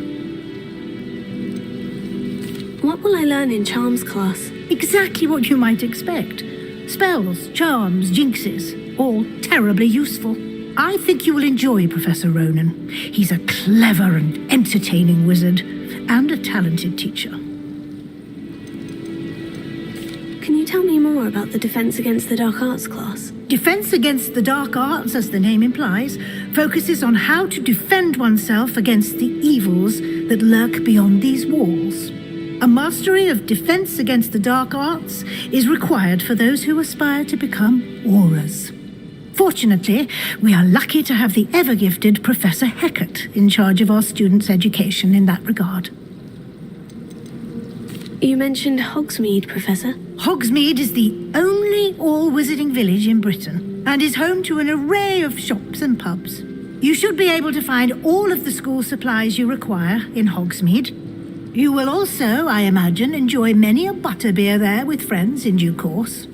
Speaker 2: What will I learn in Charms class?
Speaker 8: Exactly what you might expect. Spells, charms, jinxes, all terribly useful. I think you will enjoy Professor Ronen. He's a clever and entertaining wizard, and a talented teacher.
Speaker 2: Can you tell me more about the Defense Against the Dark Arts class?
Speaker 8: Defense Against the Dark Arts, as the name implies, focuses on how to defend oneself against the evils that lurk beyond these walls. A mastery of Defense Against the Dark Arts is required for those who aspire to become auras. Fortunately, we are lucky to have the ever-gifted Professor Hecat in charge of our students' education in that regard.
Speaker 2: You mentioned Hogsmeade, Professor.
Speaker 8: Hogsmeade is the only all-wizarding village in Britain and is home to an array of shops and pubs. You should be able to find all of the school supplies you require in Hogsmeade. You will also, I imagine, enjoy many a butterbeer there with friends in due course.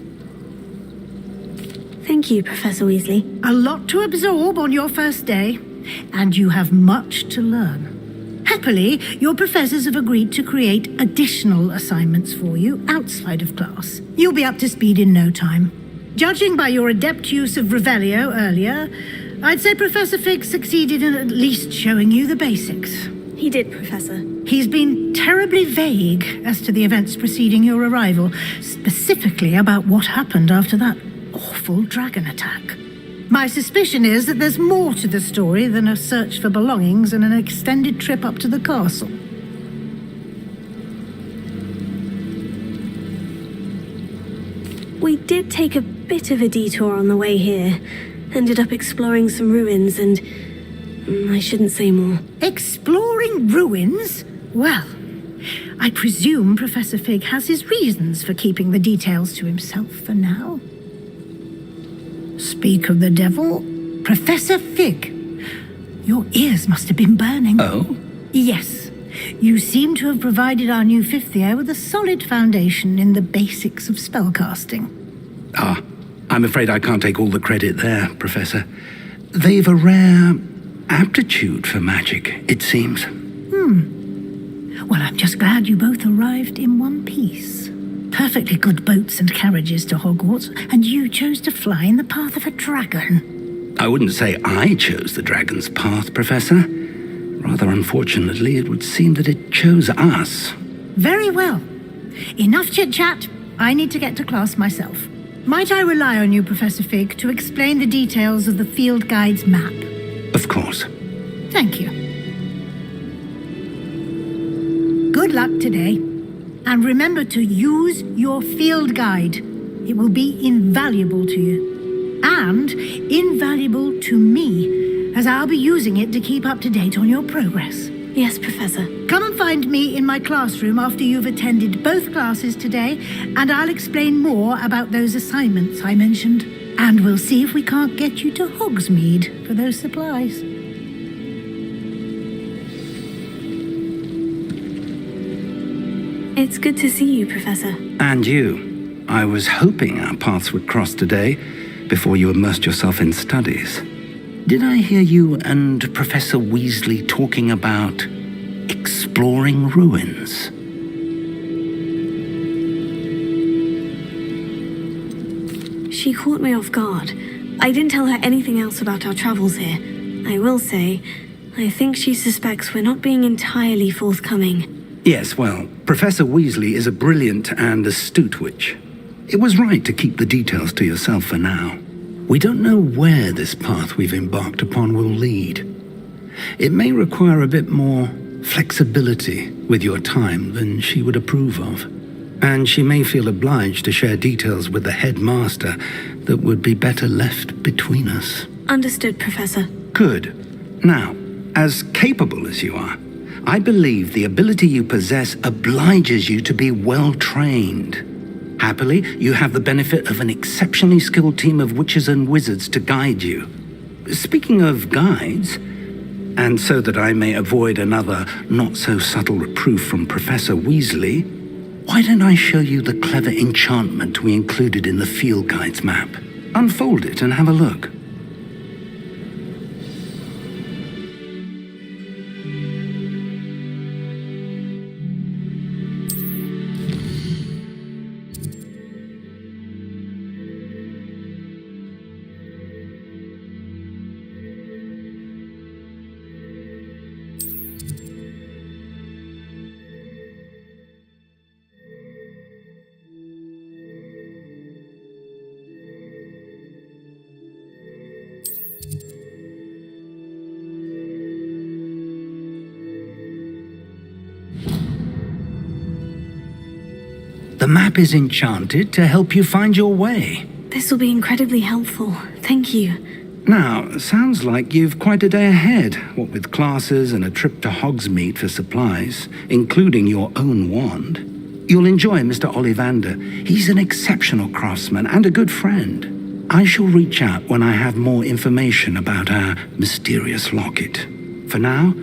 Speaker 2: Thank you, Professor Weasley.
Speaker 8: A lot to absorb on your first day, and you have much to learn. Happily, your professors have agreed to create additional assignments for you outside of class. You'll be up to speed in no time. Judging by your adept use of Revelio earlier, I'd say Professor Fig succeeded in at least showing you the basics.
Speaker 2: He did, Professor.
Speaker 8: He's been terribly vague as to the events preceding your arrival, specifically about what happened after that awful dragon attack. My suspicion is that there's more to the story than a search for belongings and an extended trip up to the castle.
Speaker 2: We did take a bit of a detour on the way here. Ended up exploring some ruins and... I shouldn't say more.
Speaker 8: Exploring ruins? Well, I presume Professor Fig has his reasons for keeping the details to himself for now. Speak of the devil, Professor Fig. Your ears must have been burning.
Speaker 1: Oh?
Speaker 8: Yes. You seem to have provided our new fifth year with a solid foundation in the basics of spellcasting.
Speaker 1: Ah, I'm afraid I can't take all the credit there, Professor. They've a rare aptitude for magic, it seems.
Speaker 8: Well, I'm just glad you both arrived in one piece. Perfectly good boats and carriages to Hogwarts, and you chose to fly in the path of a dragon.
Speaker 1: I wouldn't say I chose the dragon's path, Professor. Rather unfortunately, it would seem that it chose us.
Speaker 8: Very well. Enough chit-chat. I need to get to class myself. Might I rely on you, Professor Fig, to explain the details of the field guide's map?
Speaker 1: Of course.
Speaker 8: Thank you. Good luck today. And remember to use your field guide. It will be invaluable to you. And invaluable to me, as I'll be using it to keep up to date on your progress.
Speaker 2: Yes, Professor.
Speaker 8: Come and find me in my classroom after you've attended both classes today, and I'll explain more about those assignments I mentioned. And we'll see if we can't get you to Hogsmeade for those supplies.
Speaker 2: It's good to see you, Professor.
Speaker 1: And you. I was hoping our paths would cross today, before you immersed yourself in studies. Did I hear you and Professor Weasley talking about exploring ruins?
Speaker 2: She caught me off guard. I didn't tell her anything else about our travels here. I will say, I think she suspects we're not being entirely forthcoming.
Speaker 1: Yes, well, Professor Weasley is a brilliant and astute witch. It was right to keep the details to yourself for now. We don't know where this path we've embarked upon will lead. It may require a bit more flexibility with your time than she would approve of. and she may feel obliged to share details with the headmaster that would be better left between us.
Speaker 2: Understood, Professor.
Speaker 1: Good. Now, as capable as you are, I believe the ability you possess obliges you to be well trained. Happily, you have the benefit of an exceptionally skilled team of witches and wizards to guide you. Speaking of guides, and so that I may avoid another not-so-subtle reproof from Professor Weasley, why don't I show you the clever enchantment we included in the field guide's map? Unfold it and have a look. The map is enchanted to help you find your way.
Speaker 2: This will be incredibly helpful. Thank you.
Speaker 1: Now, sounds like you've quite a day ahead, what with classes and a trip to Hogsmeade for supplies, including your own wand. You'll enjoy Mr. Ollivander. He's an exceptional craftsman and a good friend. I shall reach out when I have more information about our mysterious locket. For now,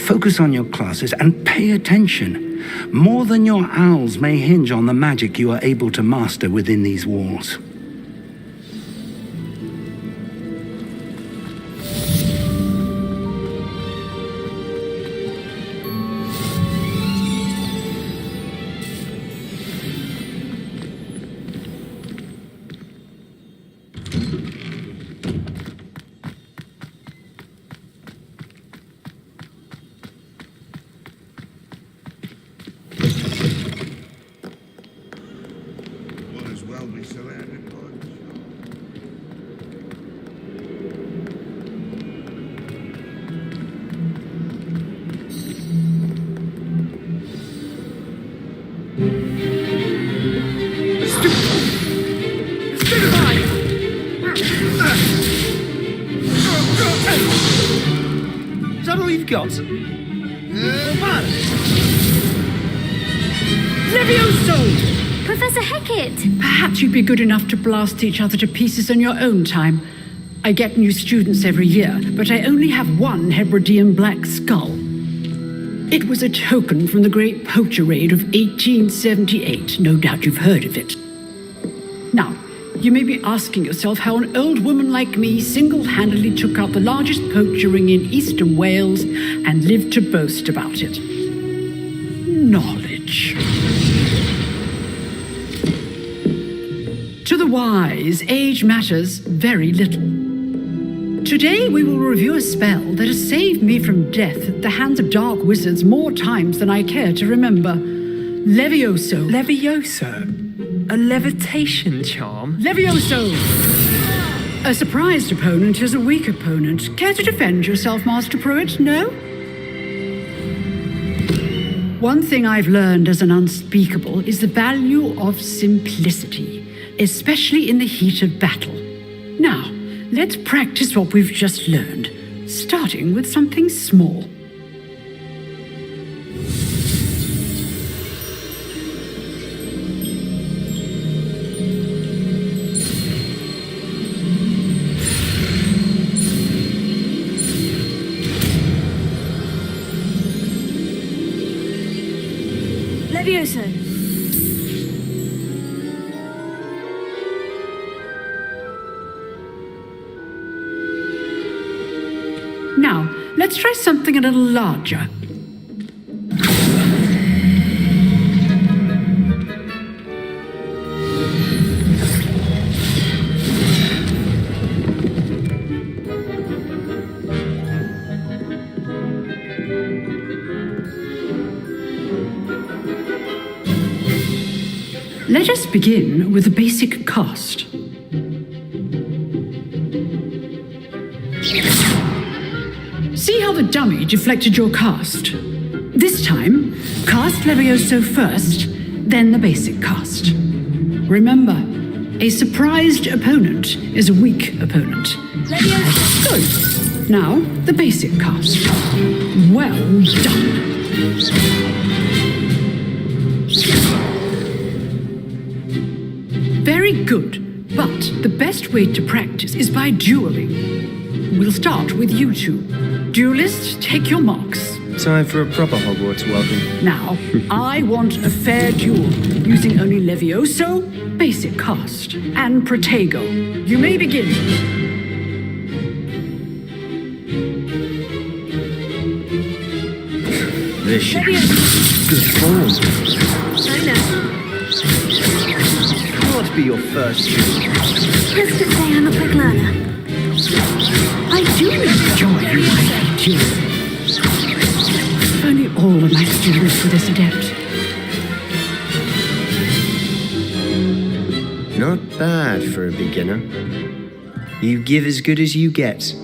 Speaker 1: focus on your classes and pay attention. More than your owls may hinge on the magic you are able to master within these walls.
Speaker 7: Is that all you've got?
Speaker 10: Levioso! Professor Hecat!
Speaker 16: Perhaps you'd be good enough to blast each other to pieces on your own time. I get new students every year, but I only have one Hebridean black skull. It was a token from the Great Poacher Raid of 1878. No doubt you've heard of it. Now, you may be asking yourself how an old woman like me single-handedly took out the largest poacher ring in eastern Wales and lived to boast about it. Knowledge. To the wise, age matters very little. Today we will review a spell that has saved me from death at the hands of dark wizards more times than I care to remember. Levioso.
Speaker 12: Levioso? A levitation charm?
Speaker 16: Levioso! A surprised opponent is a weak opponent. Care to defend yourself, Master Pruitt? No? One thing I've learned as an unspeakable is the value of simplicity, especially in the heat of battle. Now, let's practice what we've just learned, starting with something small.
Speaker 2: Levioso.
Speaker 16: Now, let's try something a little larger. Let us begin with the basic cast. See how the dummy deflected your cast? This time, cast Levioso first, then the basic cast. Remember, a surprised opponent is a weak opponent.
Speaker 10: Levioso.
Speaker 16: Good. Now, the basic cast. Well done. Very good. But the best way to practice is by dueling. We'll start with you two. Duelists, take your marks.
Speaker 17: Time for a proper Hogwarts welcome.
Speaker 16: Now, I want a fair duel, using only Levioso, basic cast, and Protego. You may begin.
Speaker 17: This should be good form.
Speaker 2: I know.
Speaker 17: What be your first duel?
Speaker 2: Let's just say I'm a quick learner.
Speaker 16: I do enjoy my duel. If only all of my students were this adept.
Speaker 17: Not bad for a beginner. You give as good as you get.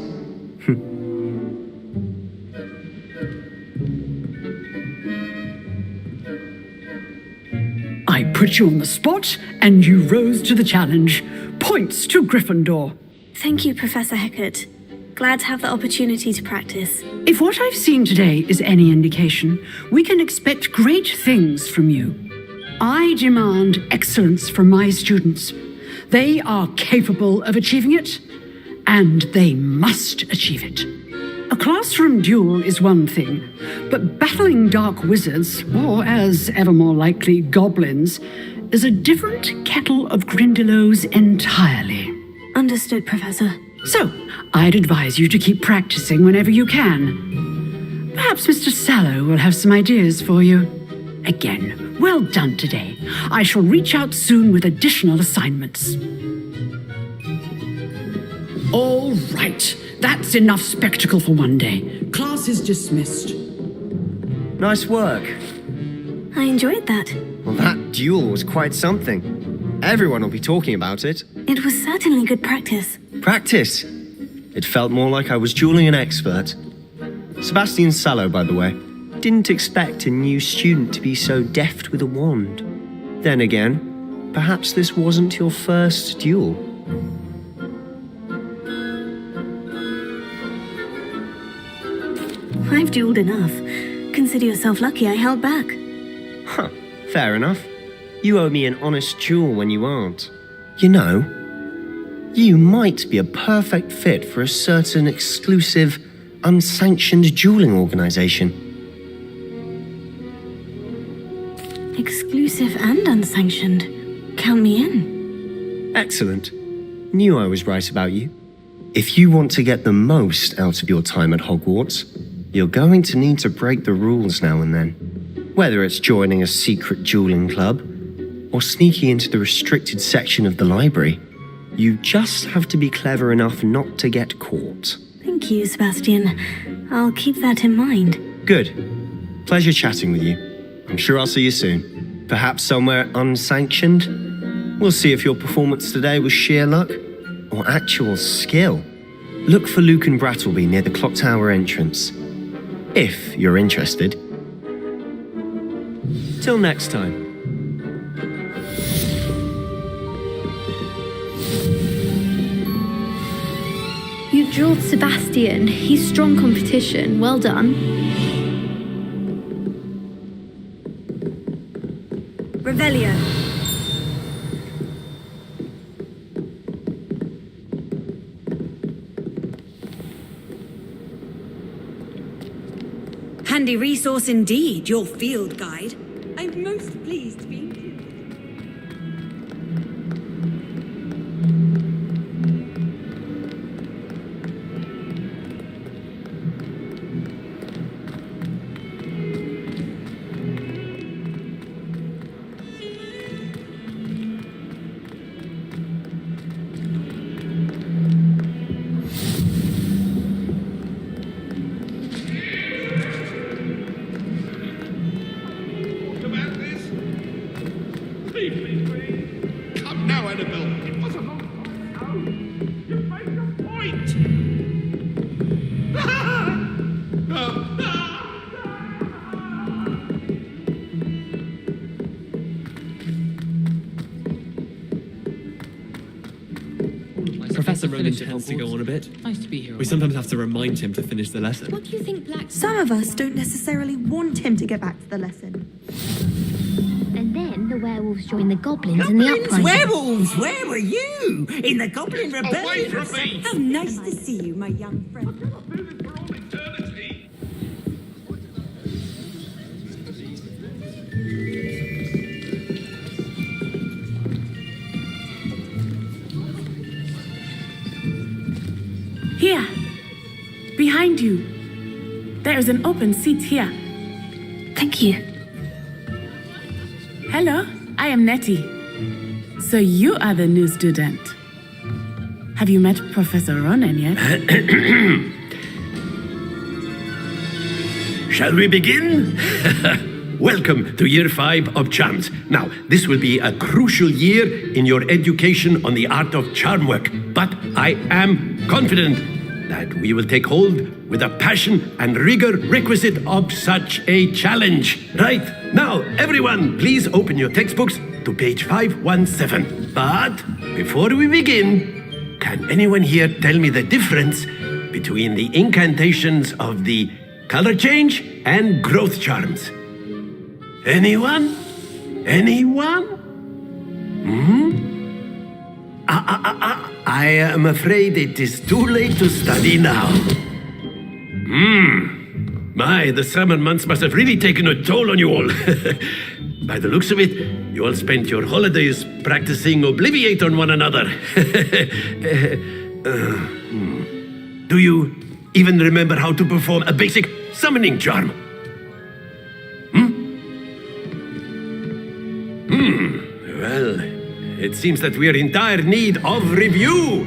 Speaker 16: I put you on the spot, and you rose to the challenge. Points to Gryffindor.
Speaker 2: Thank you, Professor Hecat. Glad to have the opportunity to practice.
Speaker 16: If what I've seen today is any indication, we can expect great things from you. I demand excellence from my students. They are capable of achieving it, and they must achieve it. A classroom duel is one thing, but battling dark wizards, or as ever more likely, goblins, is a different kettle of Grindylows entirely.
Speaker 2: Understood, Professor.
Speaker 16: So, I'd advise you to keep practicing whenever you can. Perhaps Mr. Sallow will have some ideas for you. Again, well done today. I shall reach out soon with additional assignments. All right. That's enough spectacle for one day. Class is dismissed.
Speaker 17: Nice work.
Speaker 2: I enjoyed that.
Speaker 17: Well, that duel was quite something. Everyone will be talking about it.
Speaker 2: It was certainly good practice.
Speaker 17: Practice? It felt more like I was dueling an expert. Sebastian Sallow, by the way. Didn't expect a new student to be so deft with a wand. Then again, perhaps this wasn't your first duel.
Speaker 2: I've dueled enough. Consider yourself lucky I held back.
Speaker 17: Huh, fair enough. You owe me an honest duel when you aren't. You know, you might be a perfect fit for a certain exclusive, unsanctioned dueling organization.
Speaker 2: Exclusive and unsanctioned. Count me in.
Speaker 17: Excellent. Knew I was right about you. If you want to get the most out of your time at Hogwarts, you're going to need to break the rules now and then. Whether it's joining a secret dueling club, or sneaking into the restricted section of the library, you just have to be clever enough not to get caught.
Speaker 2: Thank you, Sebastian. I'll keep that in mind.
Speaker 17: Good. Pleasure chatting with you. I'm sure I'll see you soon. Perhaps somewhere unsanctioned? We'll see if your performance today was sheer luck or actual skill. Look for Luke and Brattleby near the clock tower entrance. If you're interested. Till next time.
Speaker 10: You dueled Sebastian. He's strong competition. Well done.
Speaker 2: Revelio.
Speaker 18: Handy resource indeed, your field guide. I'm most pleased to be included.
Speaker 19: Come now, Annabelle. It was a long time. You made your point.
Speaker 12: Professor Ronen tends to go on a bit.
Speaker 13: Nice to be here.
Speaker 12: We sometimes have to remind him to finish the lesson.
Speaker 11: What do you think Black...
Speaker 20: Some of us don't necessarily want him to get back to the lesson.
Speaker 14: And then the werewolves join the goblins in the uprising.
Speaker 9: Werewolves! Where were you? In the Goblin Rebellion?
Speaker 19: Away from me!
Speaker 18: How nice to see you, my young friend.
Speaker 15: Here, behind you. There is an open seat here.
Speaker 2: Thank you.
Speaker 15: Hello, I am Nettie. So you are the new student. Have you met Professor Ronen yet?
Speaker 3: Shall we begin? Welcome to Year 5 of Charms. Now, this will be a crucial year in your education on the art of charm work, but I am confident that we will take hold with the passion and rigor requisite of such a challenge. Right, now, everyone, please open your textbooks to page 517. But before we begin, can anyone here tell me the difference between the incantations of the color change and growth charms? Anyone? Anyone? I am afraid it is too late to study now. My, the summer months must have really taken a toll on you all. By the looks of it, you all spent your holidays practicing Obliviate on one another. Do you even remember how to perform a basic summoning charm? Well, it seems that we are in dire need of review.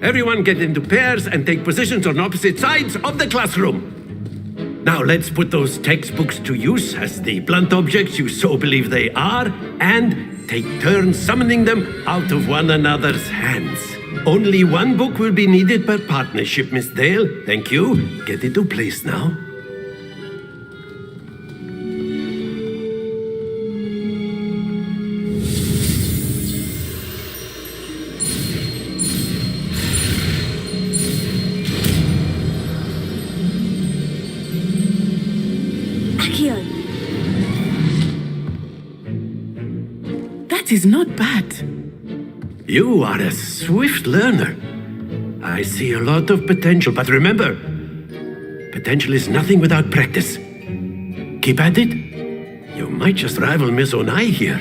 Speaker 3: Everyone get into pairs and take positions on opposite sides of the classroom. Now let's put those textbooks to use as the blunt objects you so believe they are, and take turns summoning them out of one another's hands. Only one book will be needed per partnership, Miss Dale. Thank you. Get into place now.
Speaker 20: Accio.
Speaker 15: That is not bad.
Speaker 3: You are a swift learner. I see a lot of potential, but remember, potential is nothing without practice. Keep at it. You might just rival Miss Onai here.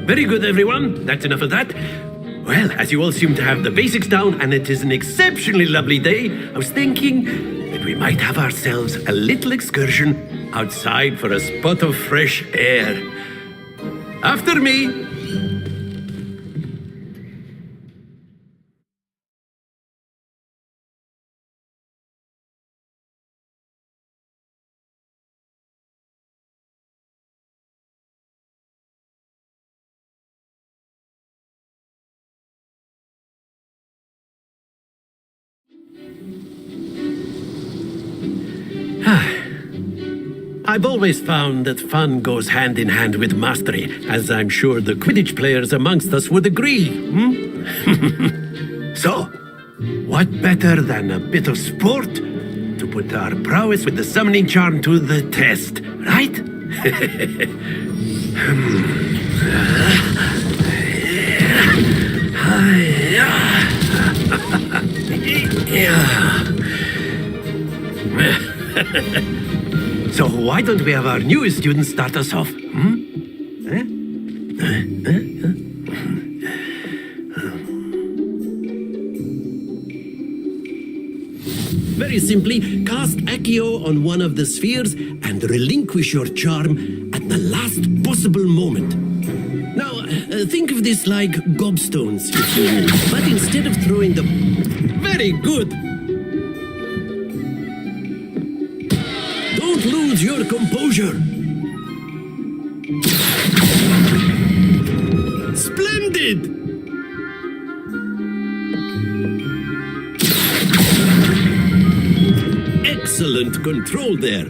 Speaker 3: Very good, everyone. That's enough of that. Well, as you all seem to have the basics down, and it is an exceptionally lovely day, I was thinking that we might have ourselves a little excursion outside for a spot of fresh air. After me. I've always found that fun goes hand in hand with mastery, as I'm sure the Quidditch players amongst us would agree. So, what better than a bit of sport to put our prowess with the summoning charm to the test, right? So why don't we have our newest student start us off? Very simply, cast Accio on one of the spheres and relinquish your charm at the last possible moment. Now, think of this like gobstones, if you will, but instead of throwing them... Very good! Don't lose your composure. Splendid! Excellent control there.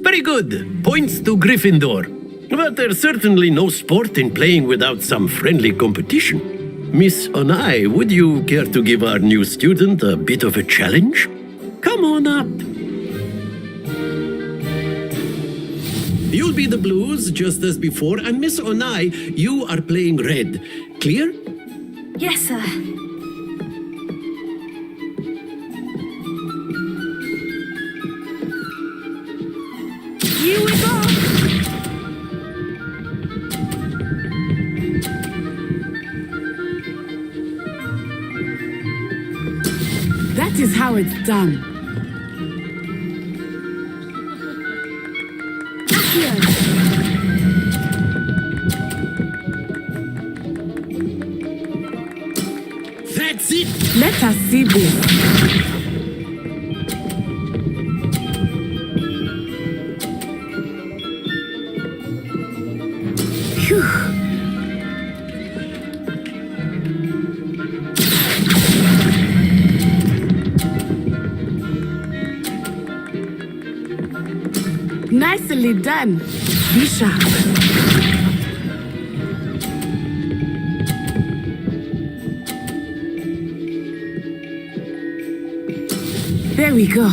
Speaker 3: Very good.
Speaker 6: points to Gryffindor. But there's certainly no sport in playing without some friendly competition. Miss Onai, would you care to give our new student a bit of a challenge? Come on up. You'll be the blues, just as before, and Miss Onai, you are playing red. Clear?
Speaker 2: Yes, sir.
Speaker 15: Here we go! That is how it's done.
Speaker 6: That's it!
Speaker 15: Let us see this. Phew. Nicely done. Be sharp. There we go.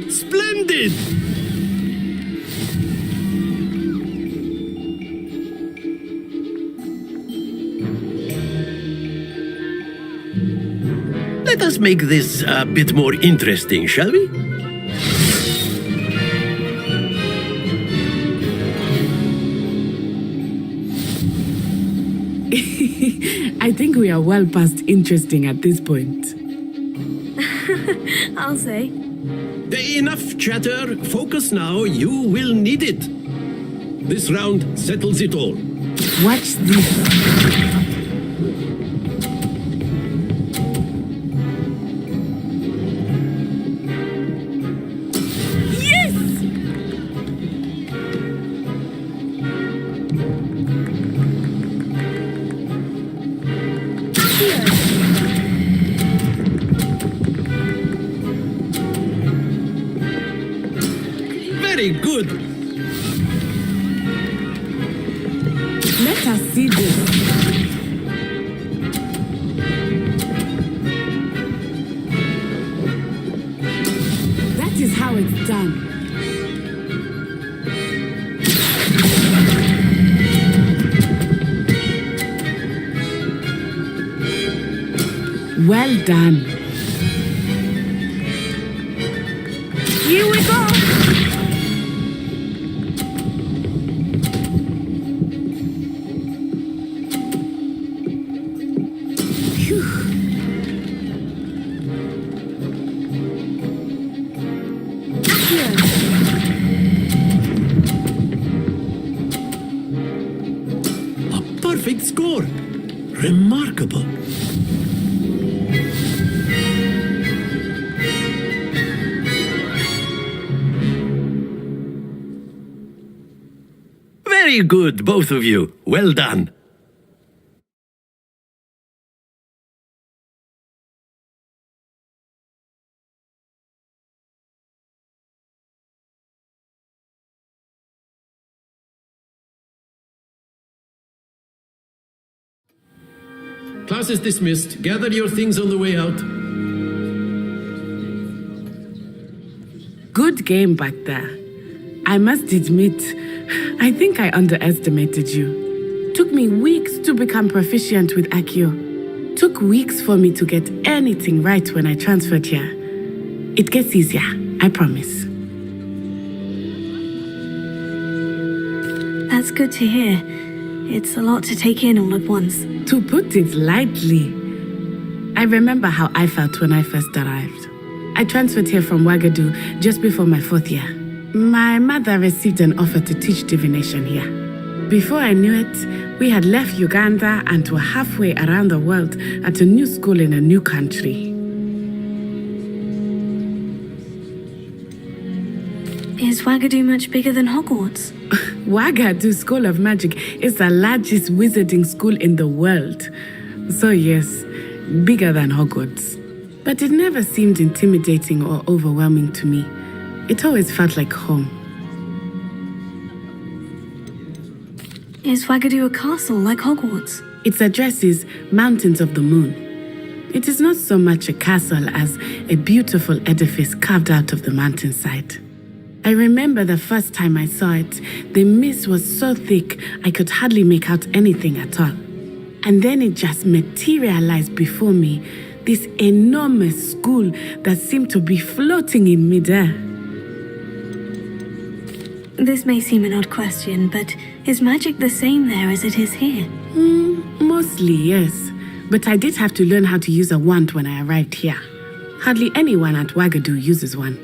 Speaker 6: Splendid! Let us make this a bit more interesting, shall we?
Speaker 15: I think we are well past interesting at this point.
Speaker 2: I'll say.
Speaker 6: Enough chatter. Focus now. You will need it. This round settles it all.
Speaker 15: Watch this.
Speaker 6: Very good.
Speaker 15: Let us see this. That is how it's done. Well done. Here we go.
Speaker 6: A perfect score. Remarkable. Very good, both of you. Well done. Class is dismissed. Gather your things on the way out.
Speaker 15: Good game back there. I must admit, I think I underestimated you. Took me weeks to become proficient with Accio. Took weeks for me to get anything right when I transferred here. It gets easier, I promise.
Speaker 2: That's good to hear. It's a lot to take in all at once.
Speaker 15: To put it lightly, I remember how I felt when I first arrived. I transferred here from Wagadu just before my 4th year. My mother received an offer to teach divination here. Before I knew it, we had left Uganda and were halfway around the world at a new school in a new country.
Speaker 2: Is Wagadu much bigger than Hogwarts?
Speaker 15: Wagadu School of Magic is the largest wizarding school in the world. So yes, bigger than Hogwarts. But it never seemed intimidating or overwhelming to me. It always felt like home.
Speaker 2: Is Wagadu a castle like Hogwarts?
Speaker 15: Its address is Mountains of the Moon. It is not so much a castle as a beautiful edifice carved out of the mountainside. I remember the first time I saw it, the mist was so thick I could hardly make out anything at all. And then it just materialized before me, this enormous school that seemed to be floating in midair.
Speaker 2: This may seem an odd question, but is magic the same there as it is here?
Speaker 15: Mostly, yes. But I did have to learn how to use a wand when I arrived here. Hardly anyone at Wagadu uses one.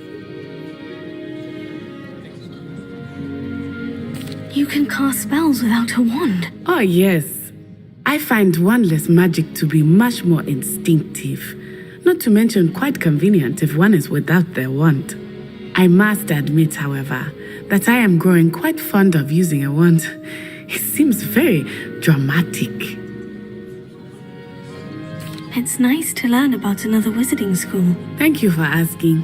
Speaker 2: You can cast spells without a wand.
Speaker 15: Oh, yes. I find wandless magic to be much more instinctive. Not to mention quite convenient if one is without their wand. I must admit, however, that I am growing quite fond of using a wand. It seems very dramatic.
Speaker 2: It's nice to learn about another wizarding school.
Speaker 15: Thank you for asking.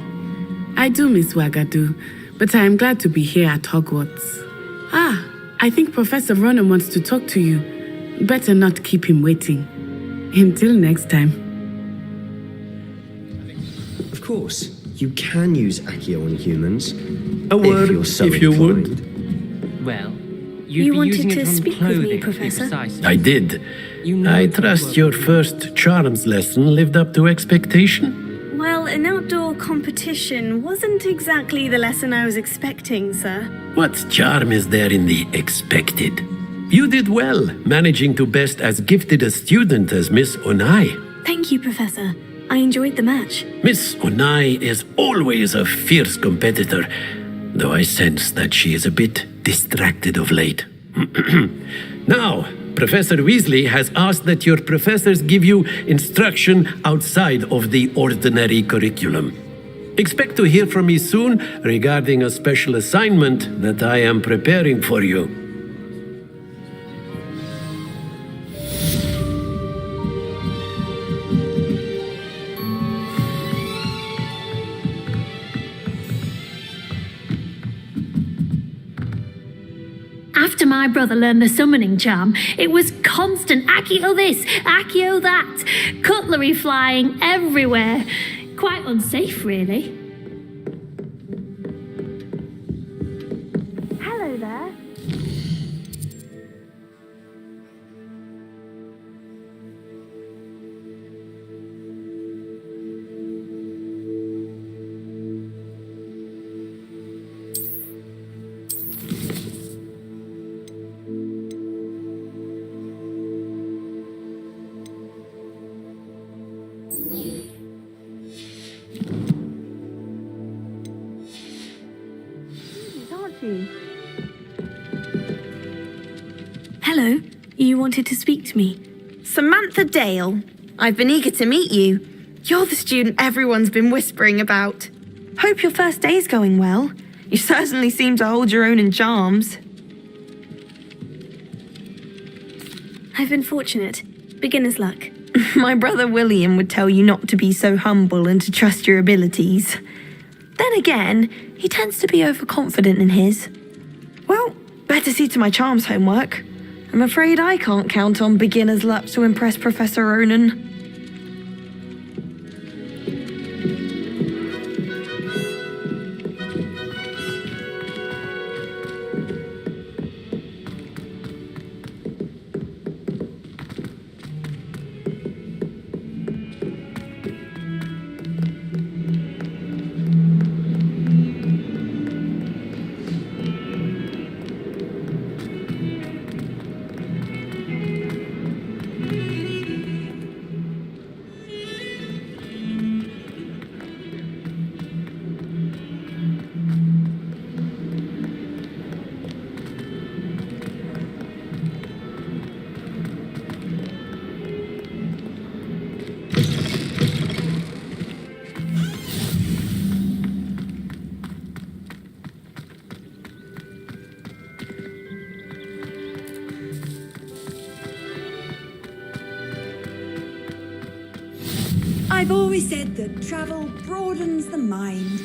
Speaker 15: I do miss Wagadu, but I am glad to be here at Hogwarts. I think Professor Ronen wants to talk to you. Better not keep him waiting. Until next time.
Speaker 17: Of course, you can use Accio on humans.
Speaker 6: A word, if you would.
Speaker 13: Well,
Speaker 2: You wanted to speak with me, Professor?
Speaker 6: I did. I trust your first charms lesson lived up to expectation?
Speaker 2: Well, an outdoor competition wasn't exactly the lesson I was expecting, sir.
Speaker 6: What charm is there in the expected? You did well, managing to best as gifted a student as Miss Onai.
Speaker 2: Thank you, Professor. I enjoyed the match.
Speaker 6: Miss Onai is always a fierce competitor, though I sense that she is a bit distracted of late. Now, Professor Weasley has asked that your professors give you instruction outside of the ordinary curriculum. Expect to hear from me soon regarding a special assignment that I am preparing for you.
Speaker 14: After my brother learned the summoning charm, it was constant Accio this, Accio that, cutlery flying everywhere. Quite unsafe, really. Hello there.
Speaker 2: Hello, you wanted to speak to me.
Speaker 20: Samantha Dale. I've been eager to meet you. You're the student everyone's been whispering about. Hope your first day's going well. You certainly seem to hold your own in charms.
Speaker 2: I've been fortunate. Beginner's luck.
Speaker 20: My brother William would tell you not to be so humble and to trust your abilities. Then again, he tends to be overconfident in his. Well, better see to my charms homework. I'm afraid I can't count on beginner's luck to impress Professor Ronen.
Speaker 18: I've always said that travel broadens the mind.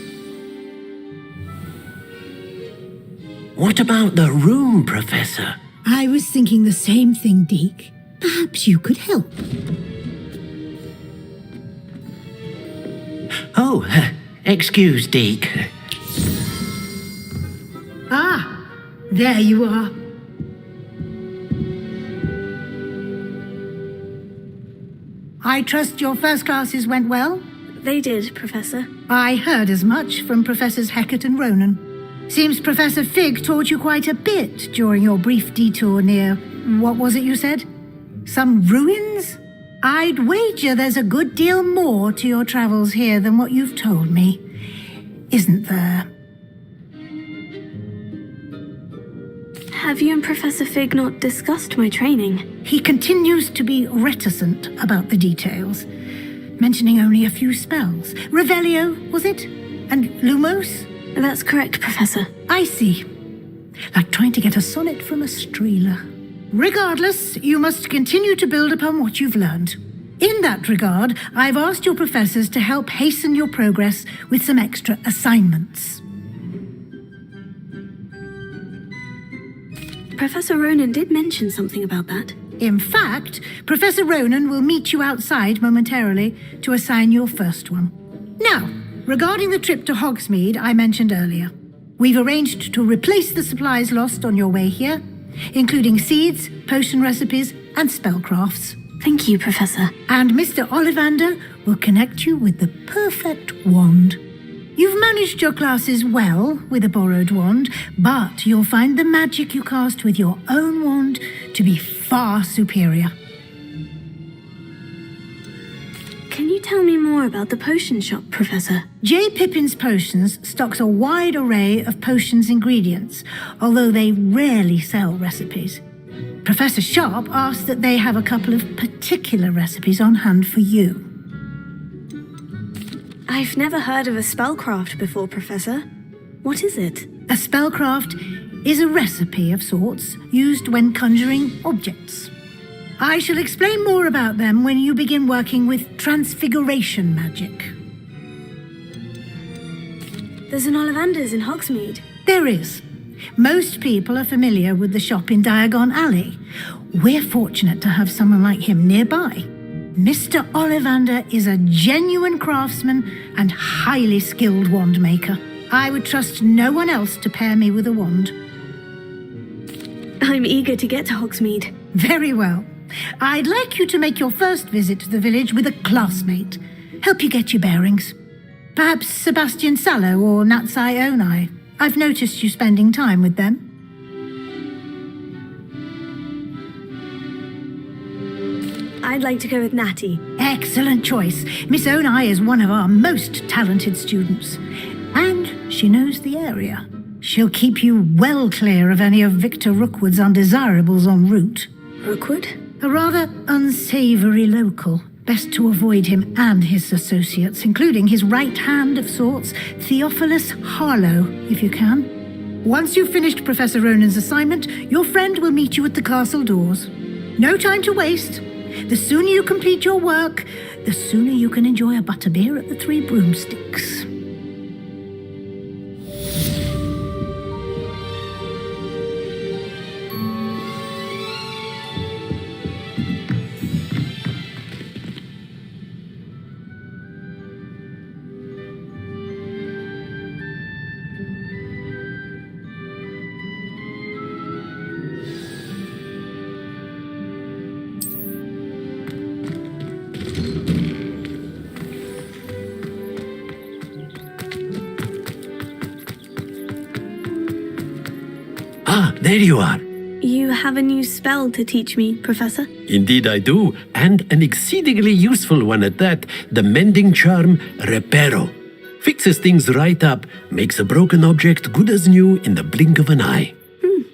Speaker 6: What about the room, Professor?
Speaker 8: I was thinking the same thing, Deke. Perhaps you could help.
Speaker 6: Oh, excuse, Deke.
Speaker 8: Ah, there you are. I trust your first classes went well?
Speaker 2: They did, Professor.
Speaker 8: I heard as much from Professors Hecat and Ronen. Seems Professor Fig taught you quite a bit during your brief detour near... what was it you said? Some ruins? I'd wager there's a good deal more to your travels here than what you've told me. Isn't there?
Speaker 2: Have you and Professor Fig not discussed my training?
Speaker 8: He continues to be reticent about the details, mentioning only a few spells. Revelio, was it? And Lumos?
Speaker 2: That's correct, Professor.
Speaker 8: I see. Like trying to get a sonnet from a streeler. Regardless, you must continue to build upon what you've learned. In that regard, I've asked your professors to help hasten your progress with some extra assignments.
Speaker 2: Professor Ronen did mention something about that.
Speaker 8: In fact, Professor Ronen will meet you outside momentarily to assign your first one. Now, regarding the trip to Hogsmeade I mentioned earlier, we've arranged to replace the supplies lost on your way here, including seeds, potion recipes, and spellcrafts.
Speaker 2: Thank you, Professor.
Speaker 8: And Mr. Ollivander will connect you with the perfect wand. You've managed your classes well with a borrowed wand, but you'll find the magic you cast with your own wand to be far superior.
Speaker 2: Can you tell me more about the potion shop, Professor?
Speaker 8: J. Pippin's Potions stocks a wide array of potions ingredients, although they rarely sell recipes. Professor Sharp asked that they have a couple of particular recipes on hand for you.
Speaker 2: I've never heard of a spellcraft before, Professor. What is it?
Speaker 8: A spellcraft is a recipe of sorts used when conjuring objects. I shall explain more about them when you begin working with transfiguration magic.
Speaker 2: There's an Ollivander's in Hogsmeade.
Speaker 8: There is. Most people are familiar with the shop in Diagon Alley. We're fortunate to have someone like him nearby. Mr. Ollivander is a genuine craftsman and highly skilled wand maker. I would trust no one else to pair me with a wand.
Speaker 2: I'm eager to get to Hogsmeade.
Speaker 8: Very well. I'd like you to make your first visit to the village with a classmate. Help you get your bearings. Perhaps Sebastian Sallow or Natsai Onai. I've noticed you spending time with them.
Speaker 2: I'd like to go with Natty.
Speaker 8: Excellent choice. Miss Onai is one of our most talented students. And she knows the area. She'll keep you well clear of any of Victor Rookwood's undesirables en route.
Speaker 2: Rookwood?
Speaker 8: A rather unsavory local. Best to avoid him and his associates, including his right hand of sorts, Theophilus Harlow, if you can. Once you've finished Professor Ronen's assignment, your friend will meet you at the castle doors. No time to waste. The sooner you complete your work, the sooner you can enjoy a butterbeer at the Three Broomsticks.
Speaker 6: There you are.
Speaker 2: You have a new spell to teach me, Professor?
Speaker 6: Indeed I do, and an exceedingly useful one at that. The mending charm, Reparo. Fixes things right up, makes a broken object good as new in the blink of an eye.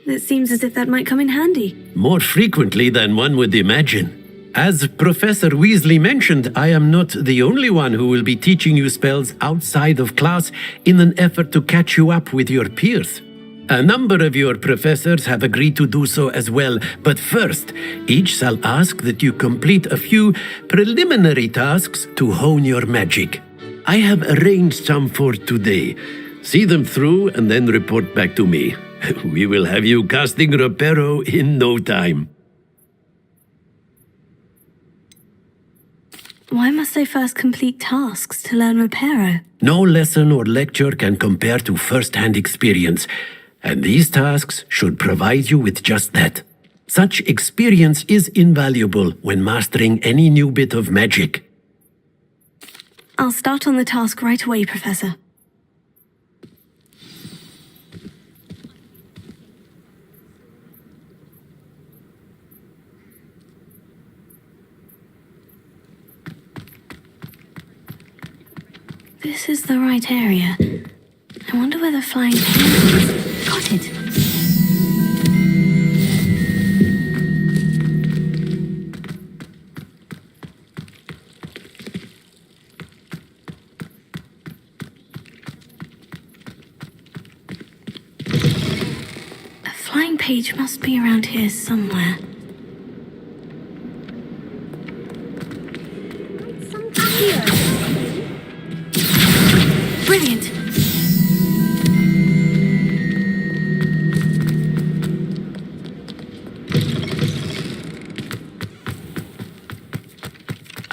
Speaker 2: It seems as if that might come in handy.
Speaker 6: More frequently than one would imagine. As Professor Weasley mentioned, I am not the only one who will be teaching you spells outside of class in an effort to catch you up with your peers. A number of your professors have agreed to do so as well, but first, each shall ask that you complete a few preliminary tasks to hone your magic. I have arranged some for today. See them through and then report back to me. We will have you casting Reparo in no time.
Speaker 2: Why must I first complete tasks to learn Reparo?
Speaker 6: No lesson or lecture can compare to first-hand experience, and these tasks should provide you with just that. Such experience is invaluable when mastering any new bit of magic.
Speaker 2: I'll start on the task right away, Professor. This is the right area. I wonder where the flying pig is. Got it. A flying page must be around here somewhere. Brilliant!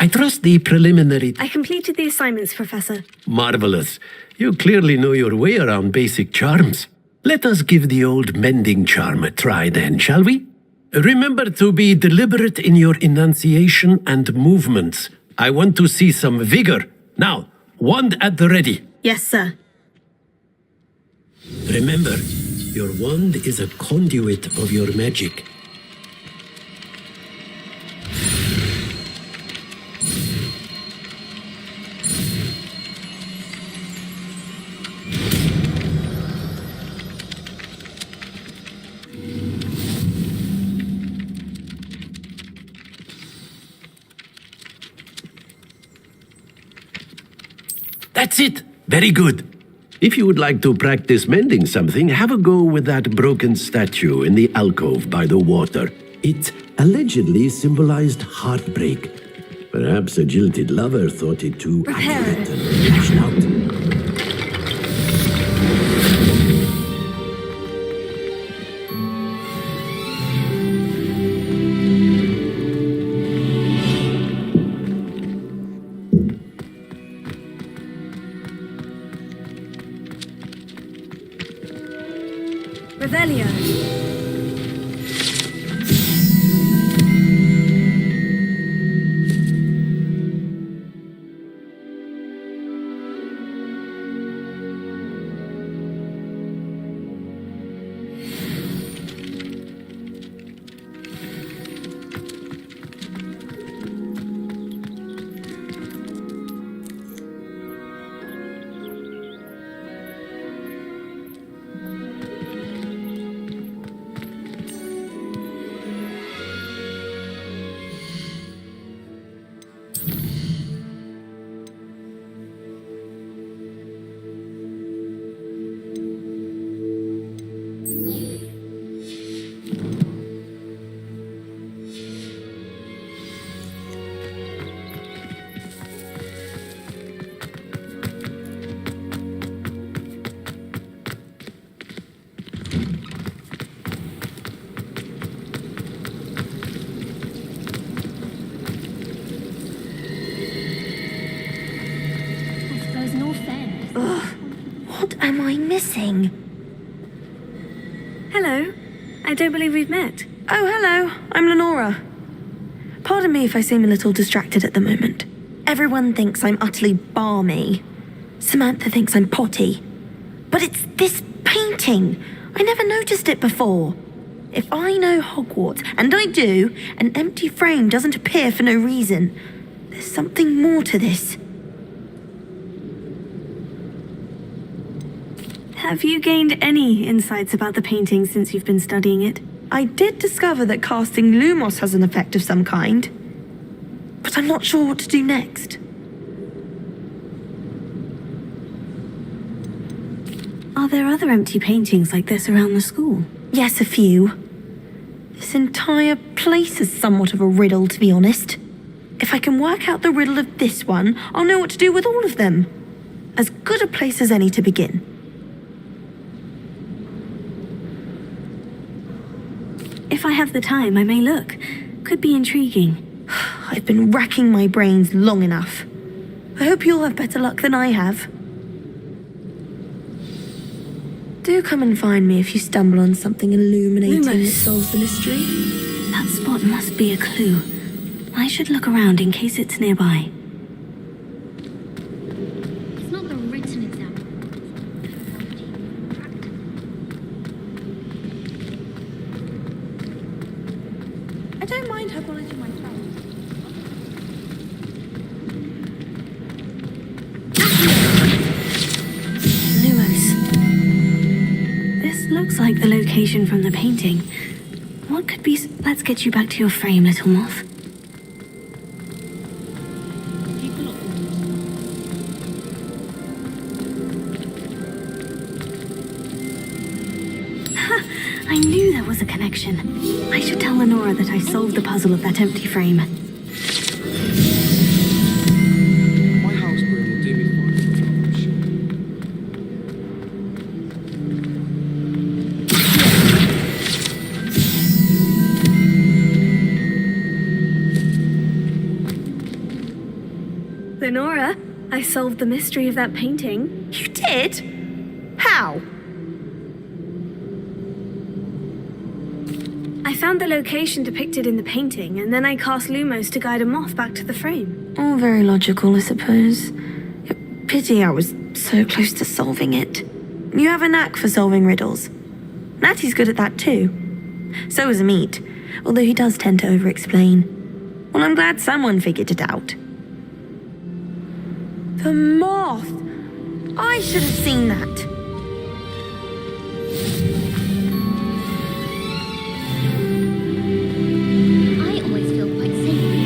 Speaker 6: I trust the preliminary...
Speaker 2: I completed the assignments, Professor.
Speaker 6: Marvelous. You clearly know your way around basic charms. Let us give the old mending charm a try then, shall we? Remember to be deliberate in your enunciation and movements. I want to see some vigor. Now, wand at the ready.
Speaker 2: Yes, sir.
Speaker 6: Remember, your wand is a conduit of your magic. That's it. Very good. If you would like to practice mending something, have a go with that broken statue in the alcove by the water. It allegedly symbolized heartbreak. Perhaps a jilted lover thought it too accurate and lashed out.
Speaker 2: Revelio.
Speaker 20: What am I missing?
Speaker 2: Hello. I don't believe we've met.
Speaker 20: Oh, hello. I'm Lenora. Pardon me if I seem a little distracted at the moment. Everyone thinks I'm utterly balmy. Samantha thinks I'm potty. But it's this painting. I never noticed it before. If I know Hogwarts, and I do, an empty frame doesn't appear for no reason. There's something more to this.
Speaker 2: Have you gained any insights about the painting since you've been studying it?
Speaker 20: I did discover that casting Lumos has an effect of some kind, but I'm not sure what to do next.
Speaker 2: Are Are there other empty paintings like this around the school?
Speaker 20: Yes, a few. This entire place is somewhat of a riddle, to be honest. If I can work out the riddle of this one, I'll know what to do with all of them. As good a place as any to begin.
Speaker 2: If I have the time, I may look. Could be intriguing.
Speaker 20: I've been racking my brains long enough. I hope you'll have better luck than I have. Do come and find me if you stumble on something illuminating that solves the mystery.
Speaker 2: That spot must be a clue. I should look around in case it's nearby.
Speaker 14: It's not the written exam.
Speaker 20: I don't mind her polishing my clothes.
Speaker 2: Looks like the location from the painting. What could be... Let's get you back to your frame, little Moth. Ha! I knew there was a connection. I should tell Lenora that I solved the puzzle of that empty frame.
Speaker 12: My house broom will do me fine, I'm sure.
Speaker 2: Lenora, I solved the mystery of that painting.
Speaker 20: You did? How?
Speaker 2: I found the location depicted in the painting, and then I cast Lumos to guide a moth back to the frame.
Speaker 20: All very logical, I suppose. Pity I was so close to solving it. You have a knack for solving riddles. Natty's good at that too. So is Meat, although he does tend to over-explain. Well, I'm glad someone figured it out. The moth! I should have seen that.
Speaker 14: I always feel quite safe.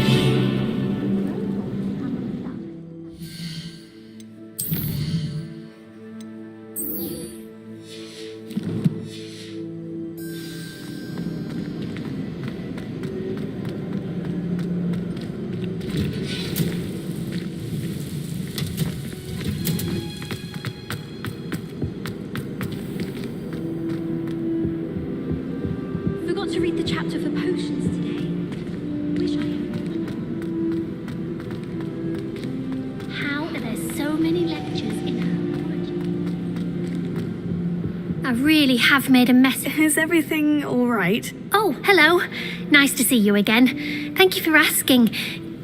Speaker 14: Forgot to read the chapter for potions today. Wish I had. How are there so many lectures in herbology? I really have made a mess.
Speaker 2: Is everything all right?
Speaker 14: Oh, hello. Nice to see you again. Thank you for asking.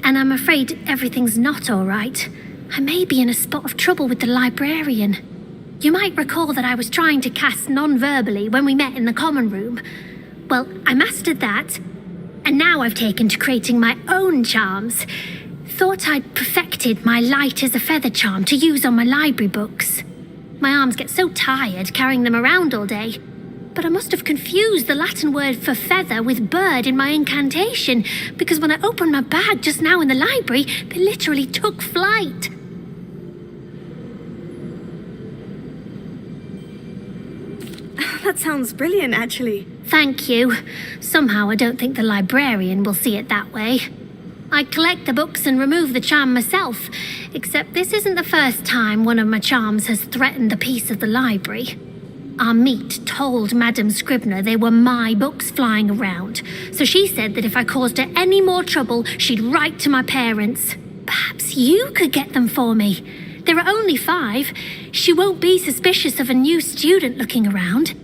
Speaker 14: And I'm afraid everything's not all right. I may be in a spot of trouble with the librarian. You might recall that I was trying to cast non-verbally when we met in the common room. Well, I mastered that, and now I've taken to creating my own charms. Thought I'd perfected my light as a feather charm to use on my library books. My arms get so tired carrying them around all day. But I must have confused the Latin word for feather with bird in my incantation, because when I opened my bag just now in the library, they literally took flight.
Speaker 2: That sounds brilliant, actually.
Speaker 14: Thank you. Somehow I don't think the librarian will see it that way. I collect the books and remove the charm myself, except this isn't the first time one of my charms has threatened the peace of the library. Our meat told Madame Scribner they were my books flying around, so she said that if I caused her any more trouble, she'd write to my parents. Perhaps you could get them for me. There are only 5. She won't be suspicious of a new student looking around.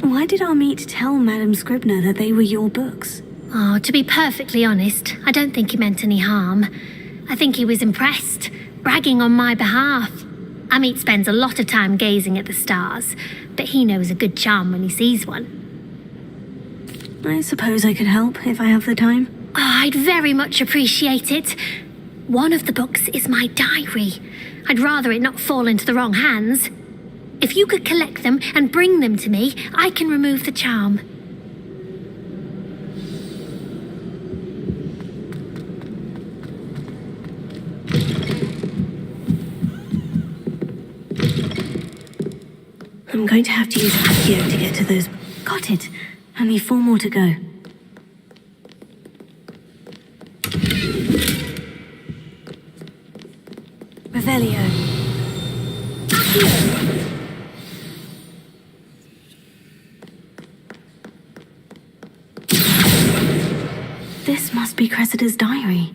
Speaker 2: Why did our meat tell Madame Scribner that they were your books?
Speaker 14: Oh, to be perfectly honest, I don't think he meant any harm. I think he was impressed, bragging on my behalf. Amit spends a lot of time gazing at the stars, but he knows a good charm when he sees one.
Speaker 2: I suppose I could help if I have the time.
Speaker 14: Oh, I'd very much appreciate it. One of the books is my diary. I'd rather it not fall into the wrong hands. If you could collect them and bring them to me, I can remove the charm.
Speaker 2: I'm going to have to use Accio to get to those. Got it. Only 4 more to go. Revelio. This must be Cressida's diary.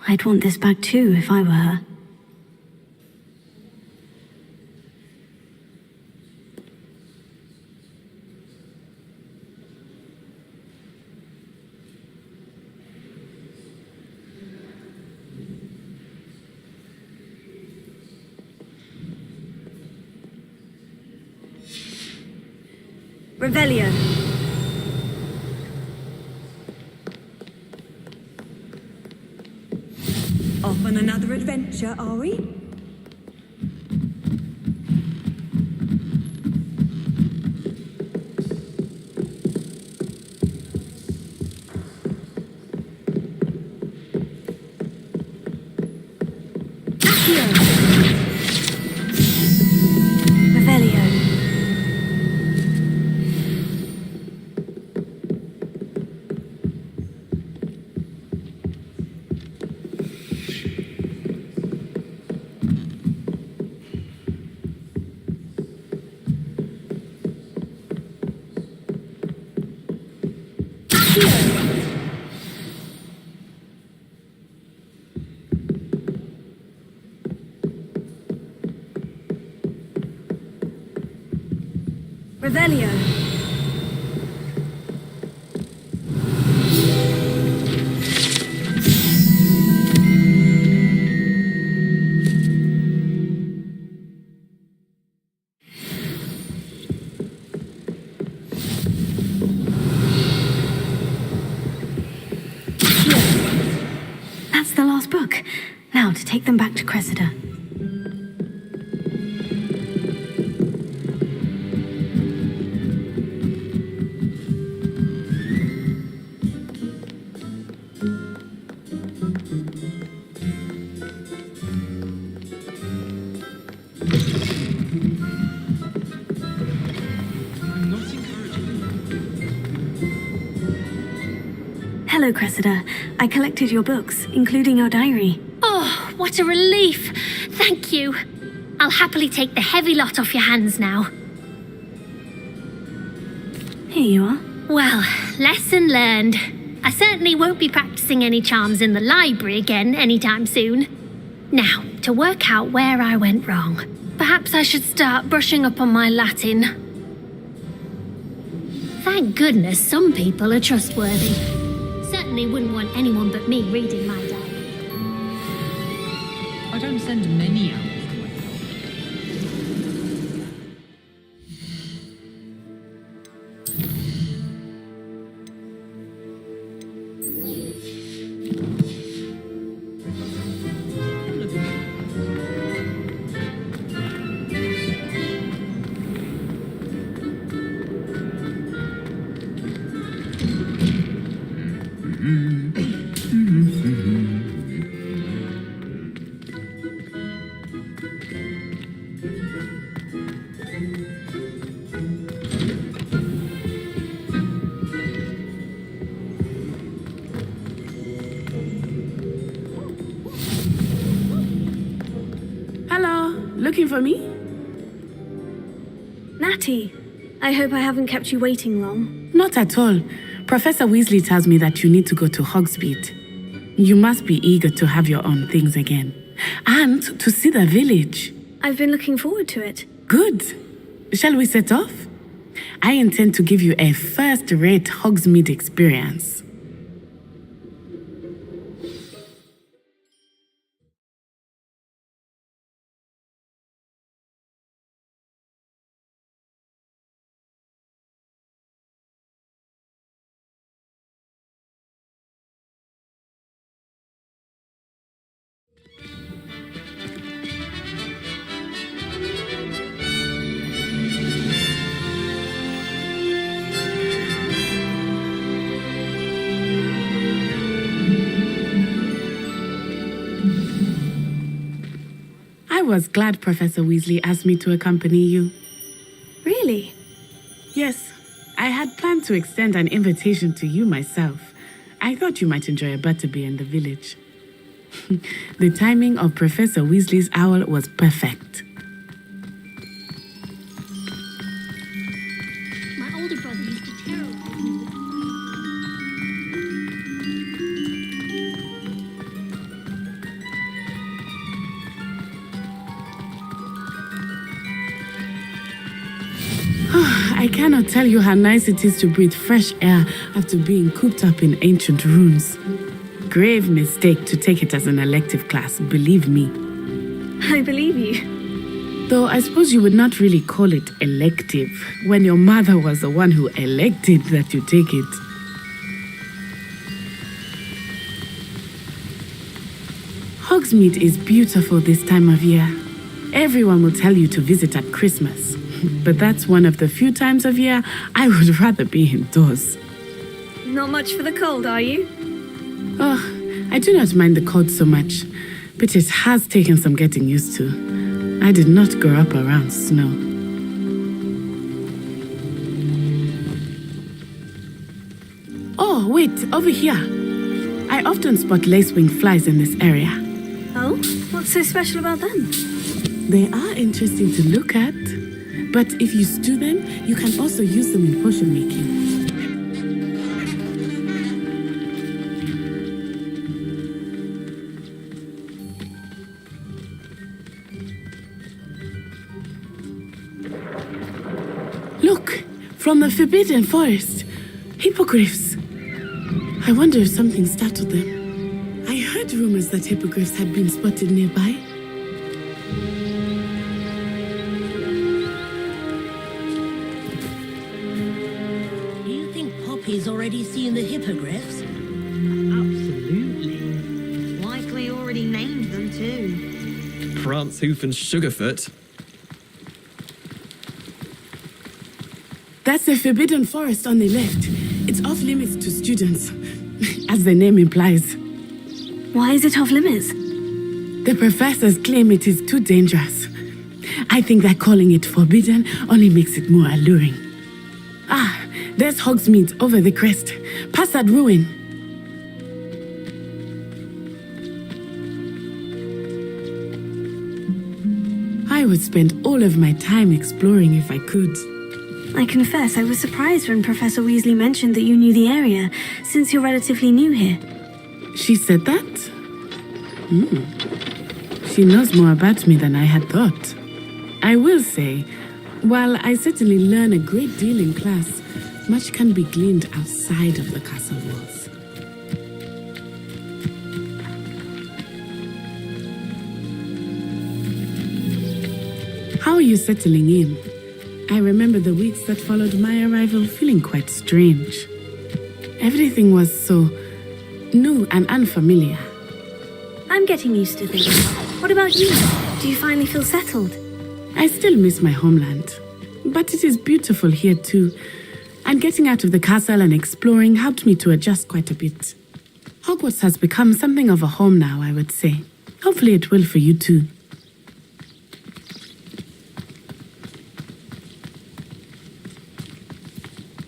Speaker 2: I'd want this back too if I were her. Revelio.
Speaker 18: Off on another adventure, are we?
Speaker 2: Revelio. Revelio. That's the last book. Now to take them back to Cressida. Hello, Cressida. I collected your books, including your diary.
Speaker 14: Oh, what a relief. Thank you. I'll happily take the heavy lot off your hands now.
Speaker 2: Here you are.
Speaker 14: Well, lesson learned. I certainly won't be practicing any charms in the library again anytime soon. Now, to work out where I went wrong. Perhaps I should start brushing up on my Latin. Thank goodness some people are trustworthy. Certainly wouldn't want anyone but me reading my diary.
Speaker 13: I don't send many out.
Speaker 15: Looking for me?
Speaker 2: Natty, I hope I haven't kept you waiting long.
Speaker 15: Not at all. Professor Weasley tells me that you need to go to Hogsmeade. You must be eager to have your own things again. And to see the village.
Speaker 2: I've been looking forward to it.
Speaker 15: Good. Shall we set off? I intend to give you a first-rate Hogsmeade experience. I was glad Professor Weasley asked me to accompany you.
Speaker 2: Really?
Speaker 15: Yes, I had planned to extend an invitation to you myself. I thought you might enjoy a butterbeer in the village. The timing of Professor Weasley's owl was perfect.
Speaker 14: My older brother used to terrorize me.
Speaker 15: I cannot tell you how nice it is to breathe fresh air after being cooped up in ancient rooms. Grave mistake to take it as an elective class, believe me.
Speaker 2: I believe you.
Speaker 15: Though I suppose you would not really call it elective when your mother was the one who elected that you take it. Hogsmeade is beautiful this time of year. Everyone will tell you to visit at Christmas. But that's one of the few times of year I would rather be indoors.
Speaker 2: Not much for the cold, are you?
Speaker 15: Oh, I do not mind the cold so much, but it has taken some getting used to. I did not grow up around snow. Oh, wait, over here. I often spot lacewing flies in this area.
Speaker 2: Oh? What's so special about them?
Speaker 15: They are interesting to look at, but if you stew them, you can also use them in potion making. Look, from the Forbidden Forest, hippogriffs. I wonder if something startled them. I heard rumors that hippogriffs had been spotted nearby.
Speaker 21: Do you think Poppy's already seen the hippogriffs?
Speaker 18: Absolutely. Likely already named them too.
Speaker 12: Prance, Hoof, and Sugarfoot.
Speaker 15: That's the Forbidden Forest on the left. It's off limits to students, as the name implies.
Speaker 2: Why is it off limits?
Speaker 15: The professors claim it is too dangerous. I think that calling it forbidden only makes it more alluring. Ah, there's Hogsmeade over the crest, past that ruin. I would spend all of my time exploring if I could.
Speaker 2: I confess I was surprised when Professor Weasley mentioned that you knew the area, since you're relatively new here.
Speaker 15: She said that? She knows more about me than I had thought. I will say, while I certainly learn a great deal in class, much can be gleaned outside of the castle walls. How are you settling in? I remember the weeks that followed my arrival feeling quite strange. Everything was so new and unfamiliar.
Speaker 2: I'm getting used to things. What about you? Do you finally feel settled?
Speaker 15: I still miss my homeland, but it is beautiful here too. And getting out of the castle and exploring helped me to adjust quite a bit. Hogwarts has become something of a home now, I would say. Hopefully it will for you too.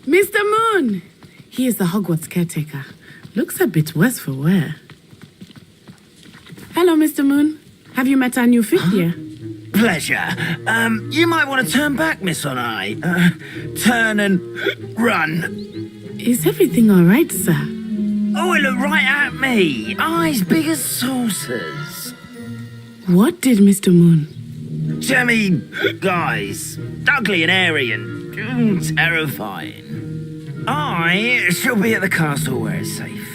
Speaker 15: Mr. Moon! He is the Hogwarts caretaker. Looks a bit worse for wear. Hello, Mr. Moon. Have you met our new fifth year?
Speaker 9: Pleasure. You might want to turn back, Miss Onai. Turn and run.
Speaker 15: Is everything all right, sir?
Speaker 9: Oh, it looked right at me. Eyes big as saucers.
Speaker 15: What did Mr. Moon?
Speaker 9: Jemmy guys. Ugly and airy and terrifying. I shall be at the castle where it's safe.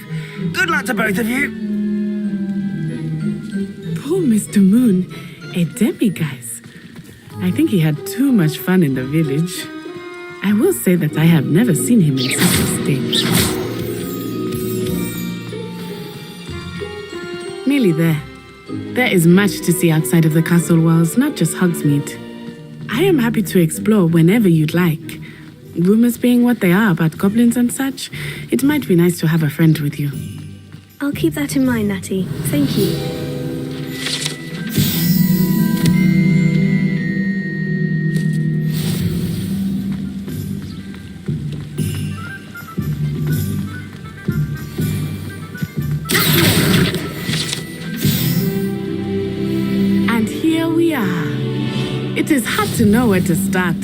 Speaker 9: Good luck to both of you.
Speaker 15: Poor Mr. Moon, a demiguise. I think he had too much fun in the village. I will say that I have never seen him in such a state. Nearly there. There is much to see outside of the castle walls, not just Hogsmeade. I am happy to explore whenever you'd like. Rumors being what they are about goblins and such, it might be nice to have a friend with you.
Speaker 2: I'll keep that in mind, Natty. Thank you.
Speaker 15: It is hard to know where to start.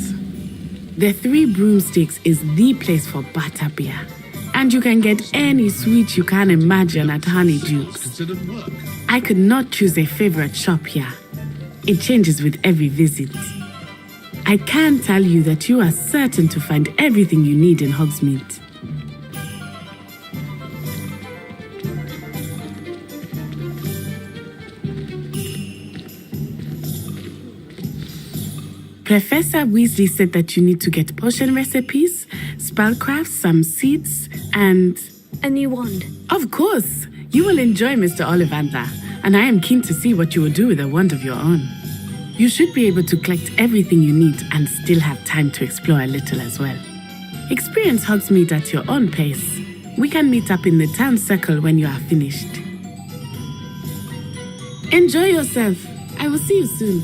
Speaker 15: The Three Broomsticks is the place for butterbeer. And you can get any sweet you can imagine at Honeydukes. I could not choose a favorite shop here. It changes with every visit. I can tell you that you are certain to find everything you need in Hogsmeade. Professor Weasley said that you need to get potion recipes, spellcrafts, some seeds, and...
Speaker 2: a new wand.
Speaker 15: Of course! You will enjoy Mr. Ollivander, and I am keen to see what you will do with a wand of your own. You should be able to collect everything you need and still have time to explore a little as well. Experience Hogsmeade at your own pace. We can meet up in the town circle when you are finished. Enjoy yourself. I will see you soon.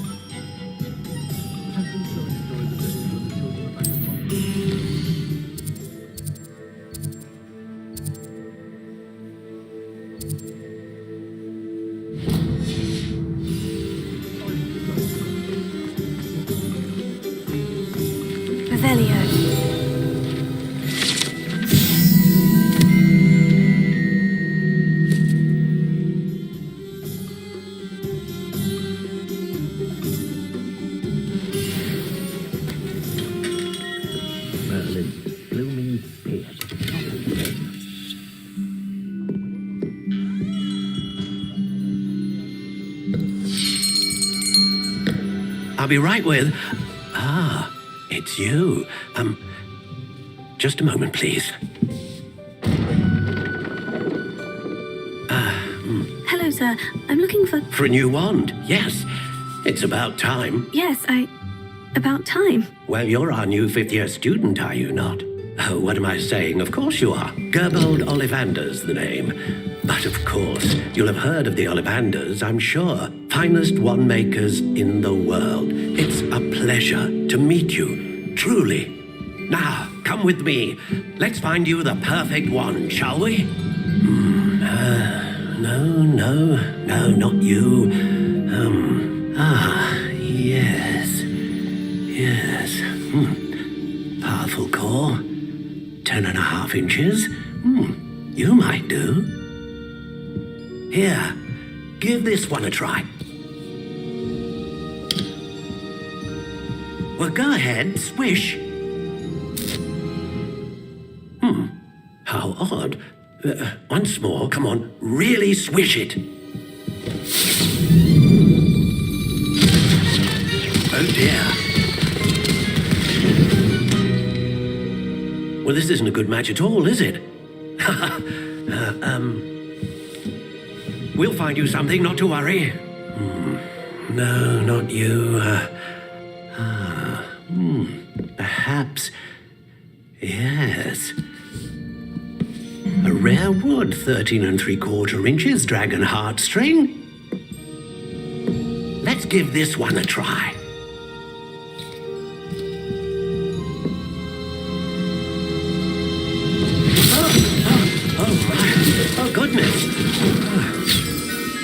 Speaker 6: I'll be right with... Ah, it's you. Just a moment, please.
Speaker 2: Hello, sir. I'm looking for...
Speaker 6: For a new wand, yes. It's about time.
Speaker 2: Yes, about time.
Speaker 6: Well, you're our new fifth-year student, are you not? Oh, what am I saying? Of course you are. Gerbold Ollivander's the name. But of course, you'll have heard of the Ollivanders, I'm sure. Finest wand makers in the world. It's a pleasure to meet you, truly. Now, come with me. Let's find you the perfect wand, shall we? No, not you. Yes. Powerful core. 10.5 inches. You might do. Here, give this one a try. Well, go ahead, swish. How odd. Once more, come on, really swish it. Oh dear. Well, this isn't a good match at all, is it? We'll find you something, not to worry. No, not you. Perhaps... Yes. A rare wood, 13 3/4 inches, dragon heartstring. Let's give this one a try. Oh, goodness.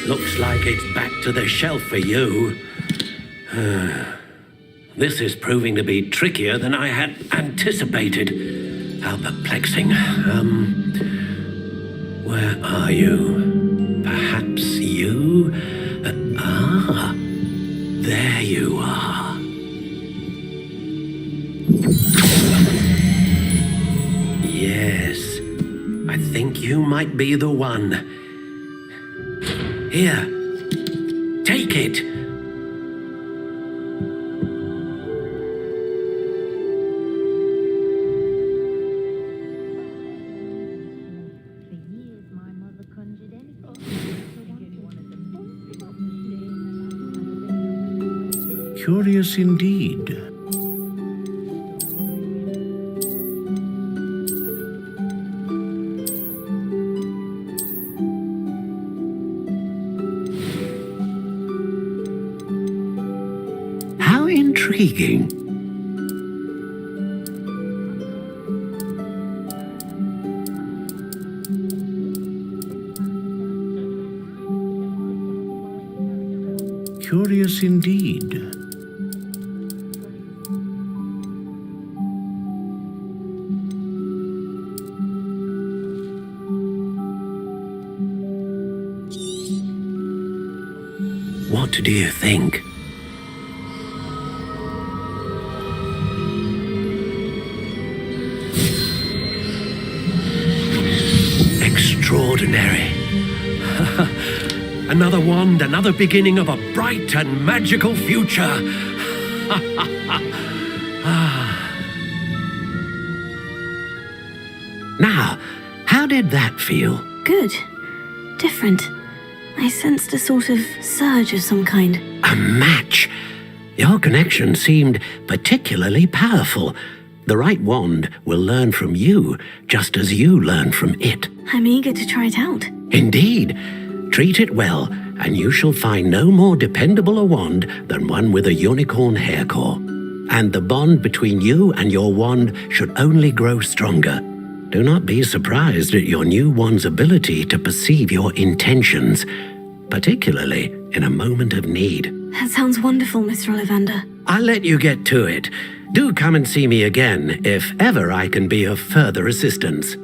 Speaker 6: Looks like it's back to the shelf for you. This is proving to be trickier than I had anticipated. How perplexing. Where are you? Perhaps you? There you are. Yes, I think you might be the one. Here, take it.
Speaker 3: Curious indeed. How intriguing. Curious indeed.
Speaker 6: What do you think? Extraordinary. Another wand, another beginning of a bright and magical future. Now, how did that feel?
Speaker 2: Good. Different. I sensed a sort of surge of some kind.
Speaker 6: A match. Your connection seemed particularly powerful. The right wand will learn from you, just as you learn from it.
Speaker 2: I'm eager to try it out.
Speaker 6: Indeed. Treat it well, and you shall find no more dependable a wand than one with a unicorn hair core. And the bond between you and your wand should only grow stronger. Do not be surprised at your new wand's ability to perceive your intentions, particularly in a moment of need.
Speaker 2: That sounds wonderful, Mr. Ollivander.
Speaker 6: I'll let you get to it. Do come and see me again if ever I can be of further assistance.